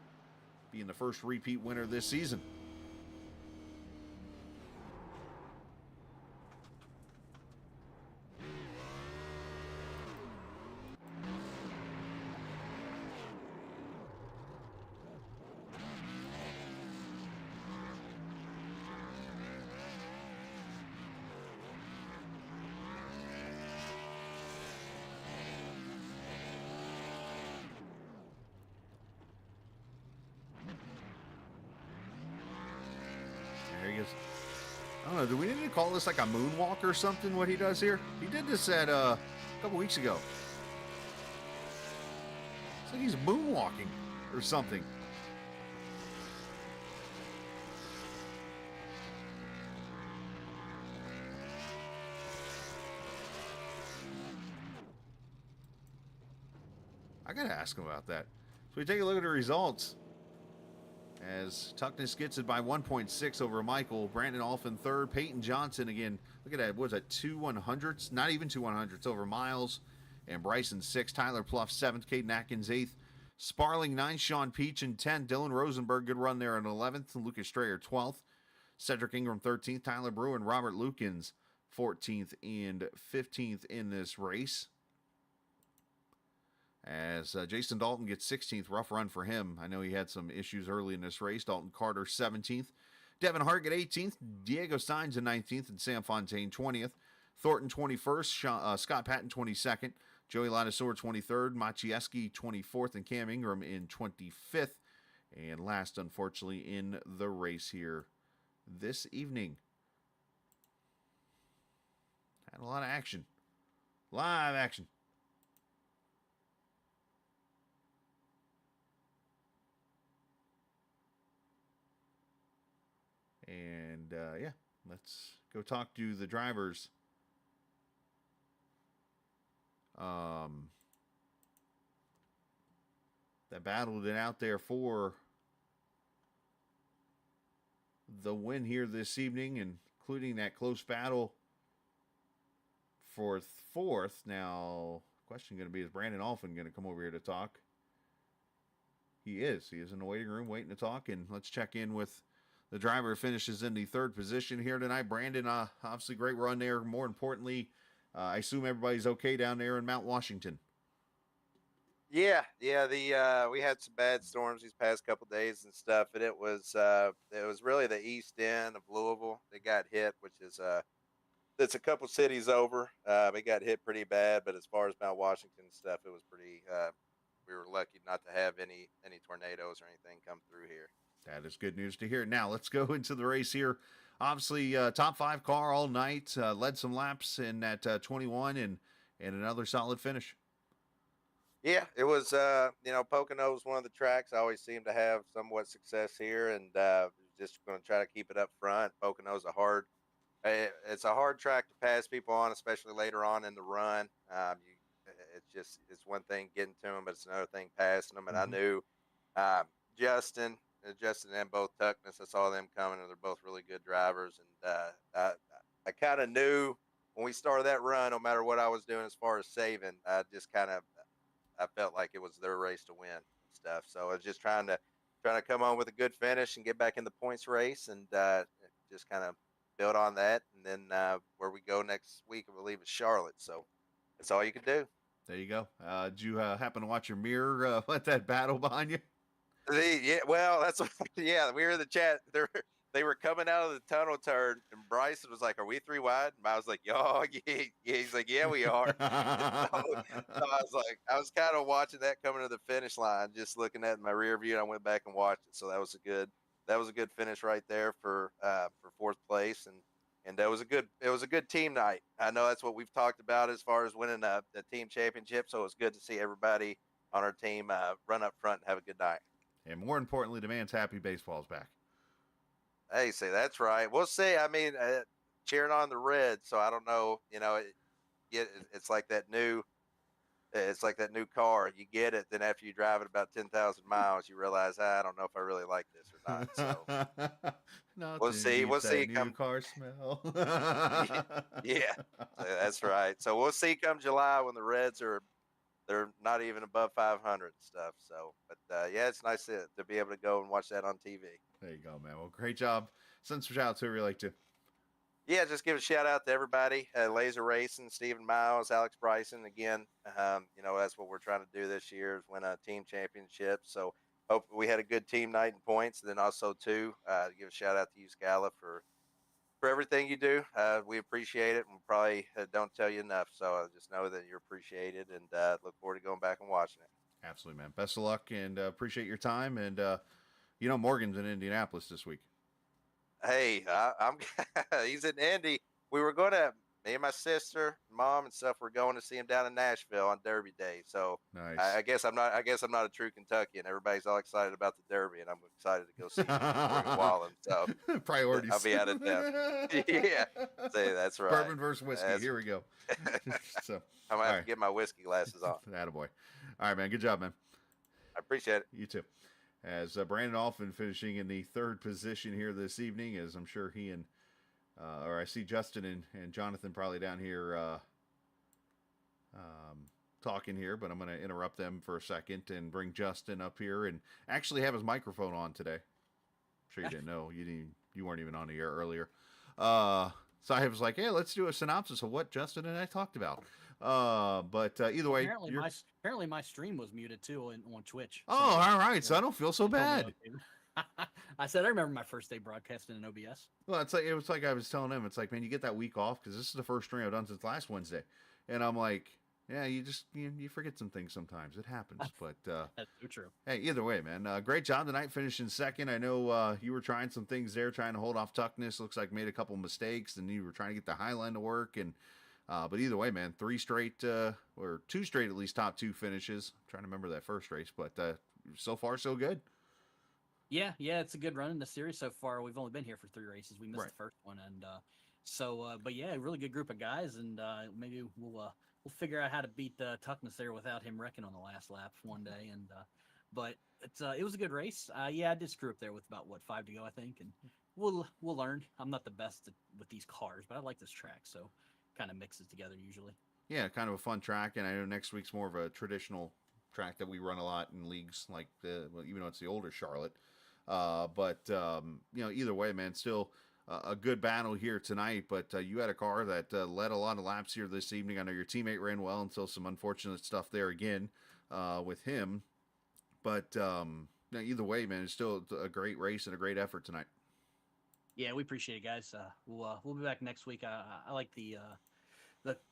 being the first repeat winner this season. I don't know. Do we need to call this like a moonwalk or something? What he does here? He did this at a couple weeks ago. It's like he's moonwalking or something. I gotta ask him about that. So we take a look at the results. As Tuckness gets it by 1.6 over Michael. Brandon Alphin third. Peyton Johnson again. Look at that. What was that? 2 100ths? Not even 2 100ths over Miles. And Bryson sixth. Tyler Pluff seventh. Caden Atkins eighth. Sparling ninth. Sean Peach in 10th. Dylan Rosenberg, good run there in 11th. Lucas Strayer 12th. Cedric Ingram 13th. Tyler Brew and Robert Lukens 14th and 15th in this race. As Jason Dalton gets 16th, rough run for him. I know he had some issues early in this race. Dalton Carter 17th. Devin Hargett 18th. Diego Steins in 19th. And Sam Fontaine 20th. Thornton 21st. Scott Patton 22nd. Joey Ladisor 23rd. Machieski 24th. And Cam Ingram in 25th. And last, unfortunately, in the race here this evening. Had a lot of action. Live action. And, yeah, let's go talk to the drivers. That battled it out there for the win here this evening, including that close battle for fourth. Now, question going to be, is Brandon Alphin going to come over here to talk? He is. He is in the waiting room waiting to talk, and let's check in with the driver. Finishes in the third position here tonight. Brandon, obviously great run there. More importantly, I assume everybody's okay down there in Mount Washington. Yeah. We had some bad storms these past couple days and stuff, and it was really the east end of Louisville that got hit, which is it's a couple cities over. It got hit pretty bad, but as far as Mount Washington stuff, it was pretty. We were lucky not to have any tornadoes or anything come through here. That is good news to hear. Now, let's go into the race here. Obviously, top five car all night. Led some laps in that 21 and another solid finish. Yeah, it was, Pocono was one of the tracks I always seem to have somewhat success here, and just going to try to keep it up front. Pocono's it's a hard track to pass people on, especially later on in the run. It's one thing getting to them, but it's another thing passing them. And I knew Justin and both Tuckness, I saw them coming, and they're both really good drivers. And I kind of knew when we started that run, no matter what I was doing as far as saving, I felt like it was their race to win and stuff. So I was just trying to come on with a good finish and get back in the points race, and just kind of build on that. And then where we go next week, I believe, is Charlotte. So that's all you can do. There you go. Did you happen to watch your mirror at that battle behind you? We were in the chat. They were coming out of the tunnel turn, and Bryson was like, "Are we three wide?" And I was like, "Yo, yeah." He's like, "Yeah, we are." I was kind of watching that coming to the finish line, just looking at my rear view, and I went back and watched it. So that was a good finish right there for fourth place, and it was a good team night. I know that's what we've talked about as far as winning the team championship. So it was good to see everybody on our team run up front and have a good night. And more importantly, the man's happy. Baseball's back. Hey, say that's right. We'll see. I mean, cheering on the Reds, so I don't know. It's like that new car. You get it, then after you drive it about 10,000 miles, you realize I don't know if I really like this or not. So we'll see. We'll see. Come car smell. Yeah, that's right. So we'll see come July when the Reds they're not even above 500 and stuff. So, but it's nice to be able to go and watch that on TV. There you go, man. Well, great job. Send some shout outs to whoever you like to. Yeah, just give a shout out to everybody. Laser Racing, Stephen Miles, Alex Bryson. Again, that's what we're trying to do this year is win a team championship. So hope we had a good team night in points. And then also too, give a shout out to you, Scala, for everything you do. We appreciate it, and we probably don't tell you enough. So just know that you're appreciated, and look forward to going back and watching it. Absolutely, man. Best of luck, and appreciate your time. And Morgan's in Indianapolis this week. Hey, I'm. He's in Indy. We were me and my sister, mom, and stuff. We're going to see him down in Nashville on Derby Day. So Nice. I guess I'm not. I guess I'm not a true Kentuckian. Everybody's all excited about the Derby, and I'm excited to go see Morgan Wallen. So Priorities. I'll be out of town. Yeah, say that's right. Bourbon versus whiskey. That's, Here we go. So, I'm all gonna have right. to get my whiskey glasses on. Attaboy. All right, man. Good job, man. I appreciate it. You too. As Brandon Alphin finishing in the third position here this evening, as I'm sure he and, or I see Justin and Jonathan probably down here talking here, but I'm going to interrupt them for a second and bring Justin up here and actually have his microphone on today. I'm sure you didn't know. You weren't even on the air earlier. So I was like, hey, let's do a synopsis of what Justin and I talked about. But either way, apparently my stream was muted too on Twitch. So, all right. So I don't feel so bad. I said I remember my first day broadcasting in OBS. Well, it was like I was telling him. It's like, man, you get that week off because this is the first stream I've done since last Wednesday, and I'm like, yeah, you forget some things sometimes. It happens, but that's so true. Hey, either way, man, great job tonight, finishing second. I know you were trying some things there, trying to hold off Tuckness. Looks like made a couple mistakes, and you were trying to get the high line to work. And but either way, man, 3 straight or 2 straight at least top 2 finishes. I'm trying to remember that first race, but so far so good. Yeah, it's a good run in the series so far. We've only been here for 3 races. We missed the first one, and but yeah, a really good group of guys, and maybe we'll figure out how to beat Tuckness there without him wrecking on the last lap one day. And but it was a good race. Yeah, I did screw up there with about 5 to go, I think, and we'll learn. I'm not the best with these cars, but I like this track, so kind of mixes together usually. Yeah, kind of a fun track, and I know next week's more of a traditional track that we run a lot in leagues, like even though it's the older Charlotte. But either way, man, still a good battle here tonight. But you had a car that led a lot of laps here this evening. I know your teammate ran well until some unfortunate stuff there again with him. But either way, man, it's still a great race and a great effort tonight. Yeah, we appreciate it, guys. We'll be back next week. I like the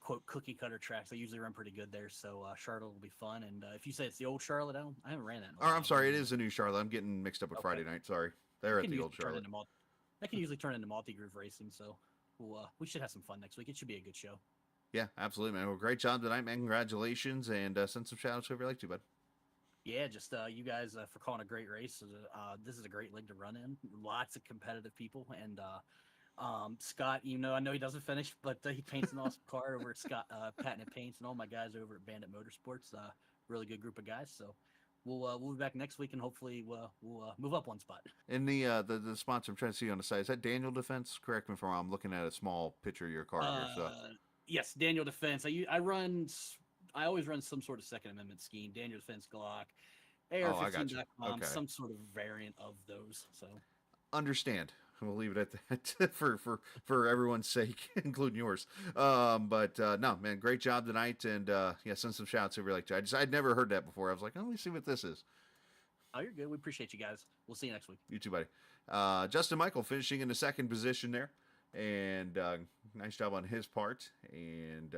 quote cookie cutter tracks. They usually run pretty good there, so Charlotte will be fun. And if you say it's the old Charlotte, I haven't ran that. I'm sorry, it is the new Charlotte. I'm getting mixed up with Friday night. Sorry, they're at the old Charlotte. That can usually turn into multi-groove racing, so we should have some fun next week. It should be a good show. Yeah, absolutely, man. Well, great job tonight, man. Congratulations, and send some shout outs whoever you like to, bud. Yeah, just you guys for calling a great race. This is a great league to run in. Lots of competitive people, and Scott, I know he doesn't finish, but he paints an awesome car over at Scott Patent Paints, and all my guys over at Bandit Motorsports. Really good group of guys. So we'll be back next week, and hopefully we'll move up one spot. And the sponsor I'm trying to see on the side, is that Daniel Defense? Correct me if I'm wrong. I'm looking at a small picture of your car here. So yes, Daniel Defense. I always run some sort of Second Amendment scheme. Daniel Defense Glock, AR15.com, some sort of variant of those. So understand. We'll leave it at that for everyone's sake, including yours. But no, man, great job tonight, and send some shouts if you like to. I'd never heard that before. I was like, let me see what this is. Oh, you're good. We appreciate you guys. We'll see you next week. You too, buddy. Justin Michael finishing in the second position there, and nice job on his part. And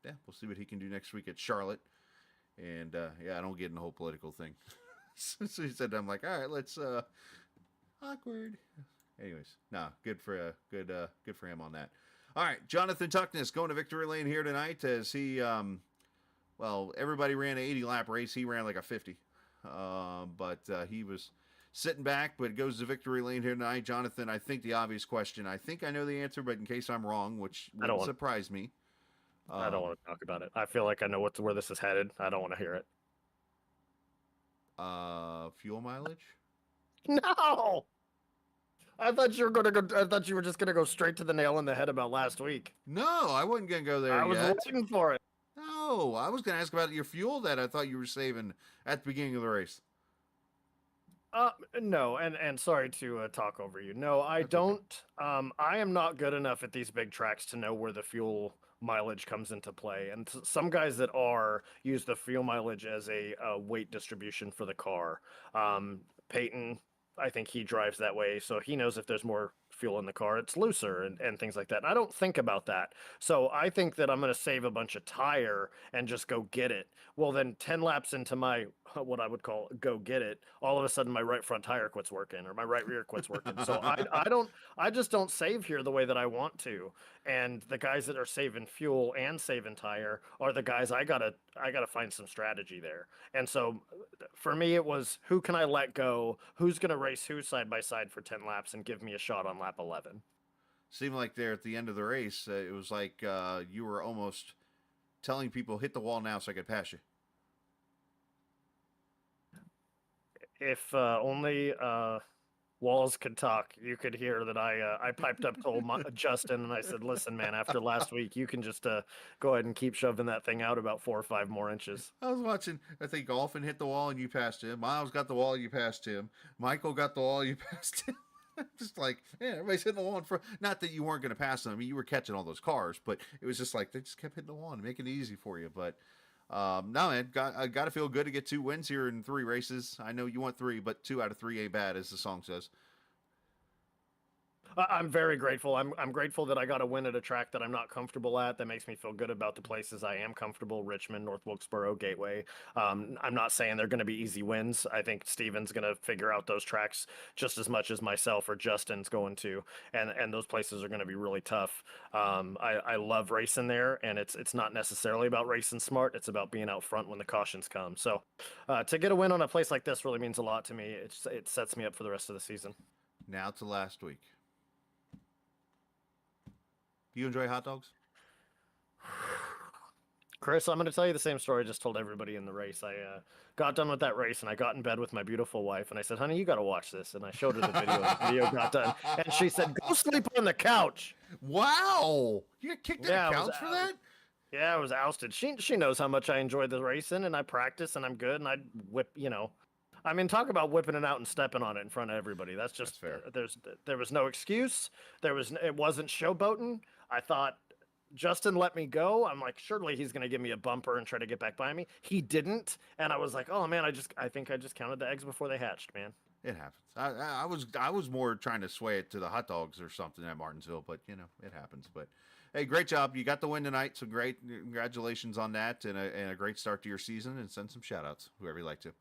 we'll see what he can do next week at Charlotte. And I don't get in the whole political thing. So he said, I'm like, all right, let's awkward. Anyways, good for him on that. All right, Jonathan Tuckness going to victory lane here tonight as he everybody ran an 80 lap race. He ran like a 50. But he was sitting back, but goes to victory lane here tonight. Jonathan, I think the obvious question, I think I know the answer, but in case I'm wrong, which wouldn't surprise me. I don't want to talk about it. I feel like I know where this is headed. I don't want to hear it. Fuel mileage? No! I thought you were just gonna go straight to the nail in the head about last week. No, I wasn't gonna go there. I was waiting for it. No, I was gonna ask about your fuel that I thought you were saving at the beginning of the race. No, and sorry to talk over you. No, I don't. Okay. I am not good enough at these big tracks to know where the fuel mileage comes into play. And some guys that use the fuel mileage as a weight distribution for the car. Peyton, I think he drives that way, so he knows if there's more fuel in the car, it's looser and things like that. And I don't think about that. So I think that I'm going to save a bunch of tire and just go get it. Well, then 10 laps into my, what I would call go get it, all of a sudden my right front tire quits working or my right rear quits working. So I just don't save here the way that I want to. And the guys that are saving fuel and saving tire are the guys I gotta find some strategy there. And so for me, it was who can I let go? Who's going to race who side by side for 10 laps and give me a shot on lap 11? Seemed like there at the end of the race, it was like you were almost telling people, hit the wall now so I could pass you. If only walls could talk, you could hear that I piped up to Justin and I said, listen, man, after last week, you can just go ahead and keep shoving that thing out about 4 or 5 more inches. I was watching, I think Golfin hit the wall and you passed him. Miles got the wall, you passed him. Michael got the wall, you passed him. Just like, yeah, everybody's hitting the wall in front. Not that you weren't going to pass them. I mean, you were catching all those cars, but it was just like they just kept hitting the wall and making it easy for you. But no, man, got to feel good to get 2 wins here in 3 races. I know you want 3, but 2 out of 3 ain't bad, as the song says. I'm very grateful. I'm grateful that I got a win at a track that I'm not comfortable at. That makes me feel good about the places I am comfortable: Richmond, North Wilkesboro, Gateway. I'm not saying they're going to be easy wins. I think Steven's going to figure out those tracks just as much as myself or Justin's going to, and those places are going to be really tough. I love racing there, and it's not necessarily about racing smart. It's about being out front when the cautions come. So to get a win on a place like this really means a lot to me. It sets me up for the rest of the season. Now to last week. Do you enjoy hot dogs? Chris, I'm going to tell you the same story I just told everybody in the race. I got done with that race, and I got in bed with my beautiful wife, and I said, honey, you got to watch this. And I showed her the video, and the video got done. And she said, go sleep on the couch. Wow! You got kicked out of the couch for that? Yeah, I was ousted. She knows how much I enjoy the racing, and I practice, and I'm good, and I whip, I mean, talk about whipping it out and stepping on it in front of everybody. That's fair. There was no excuse. It wasn't showboating. I thought Justin let me go. I'm like, surely he's going to give me a bumper and try to get back by me. He didn't, and I was like, oh man, I think I just counted the eggs before they hatched, man. It happens. I was more trying to sway it to the hot dogs or something at Martinsville, but it happens. But hey, great job. You got the win tonight, so great. Congratulations on that, and a great start to your season. And send some shout outs, whoever you like to.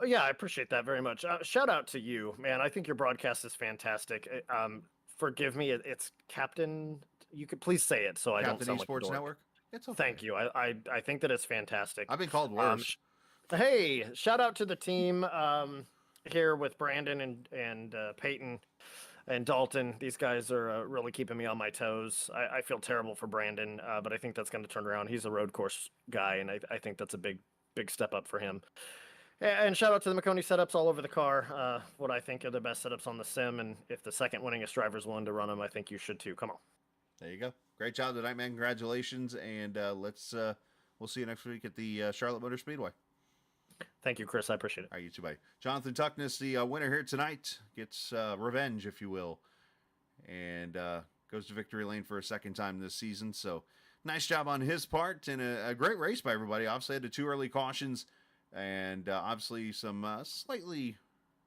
Oh, yeah, I appreciate that very much. Shout out to you, man. I think your broadcast is fantastic. Forgive me, it's Captain. You could please say it so I don't sound like a dork. Esports Network. It's okay. Thank you. I think that it's fantastic. I've been called worse. Hey, shout out to the team here with Brandon and Peyton and Dalton. These guys are really keeping me on my toes. I feel terrible for Brandon, but I think that's going to turn around. He's a road course guy, and I think that's a big step up for him. And shout out to the McConey setups all over the car. What I think are the best setups on the sim, and if the second winningest driver's willing to run them, I think you should too. Come on. There you go. Great job tonight, man. Congratulations, and we'll see you next week at the Charlotte Motor Speedway. Thank you, Chris. I appreciate it. All right, you too, buddy. Jonathan Tuckness, the winner here tonight, gets revenge, if you will, and goes to victory lane for a second time this season. So nice job on his part, and a great race by everybody. Obviously, had the 2 early cautions. And obviously some slightly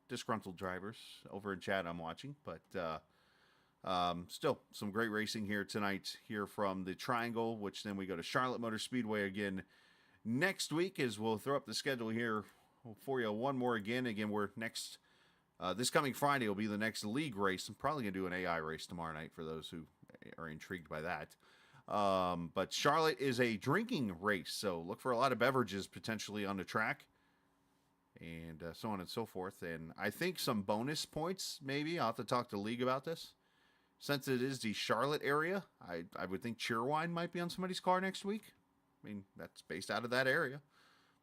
disgruntled drivers over in chat I'm watching. But still, some great racing here tonight here from the Triangle, which then we go to Charlotte Motor Speedway again next week, as we'll throw up the schedule here for you one more again. Again, we're next, this coming Friday will be the next league race. I'm probably going to do an AI race tomorrow night for those who are intrigued by that. But Charlotte is a drinking race, so look for a lot of beverages potentially on the track, and so on and so forth. And I think some bonus points, maybe. I'll have to talk to the league about this. Since it is the Charlotte area, I would think Cheerwine might be on somebody's car next week. I mean, that's based out of that area.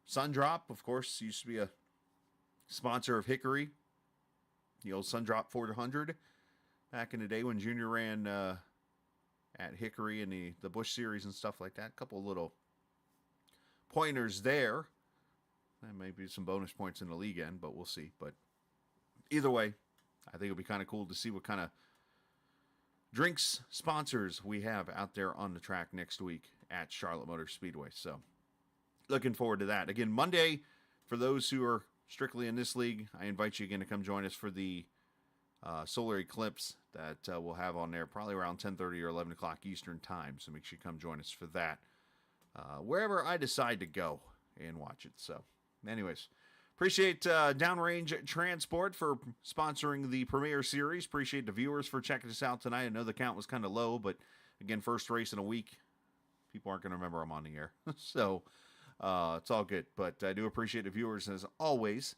Sundrop, of course, used to be a sponsor of Hickory. The old Sundrop 400 back in the day when Junior ran at Hickory in the Busch Series and stuff like that. A couple of little pointers there. There may be some bonus points in the league end, but we'll see. But either way, I think it'll be kind of cool to see what kind of drinks sponsors we have out there on the track next week at Charlotte Motor Speedway. So looking forward to that. Again, Monday, for those who are strictly in this league, I invite you again to come join us for the solar eclipse that we'll have on there probably around 10:30 or 11 o'clock Eastern time. So make sure you come join us for that. Wherever I decide to go and watch it. So anyways, appreciate Downrange Transport for sponsoring the Premier Series. Appreciate the viewers for checking us out tonight. I know the count was kind of low, but again, first race in a week. People aren't going to remember I'm on the air. So it's all good. But I do appreciate the viewers, as always,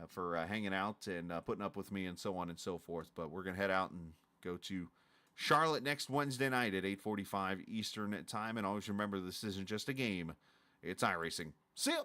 for hanging out and putting up with me and so on and so forth. But we're going to head out and go to Charlotte next Wednesday night at 8:45 Eastern time. And always remember, this isn't just a game. It's iRacing. See ya!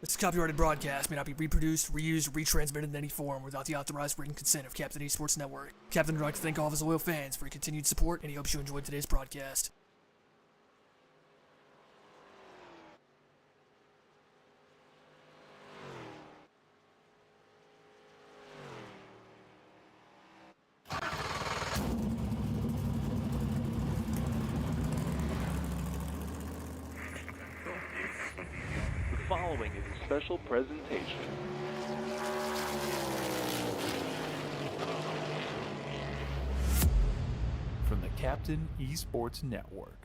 This copyrighted broadcast may not be reproduced, reused, or retransmitted in any form without the authorized written consent of Captain Esports Network. Captain would like to thank all of his loyal fans for your continued support, and he hopes you enjoyed today's broadcast. The following is a special presentation. From the Captain Esports Network.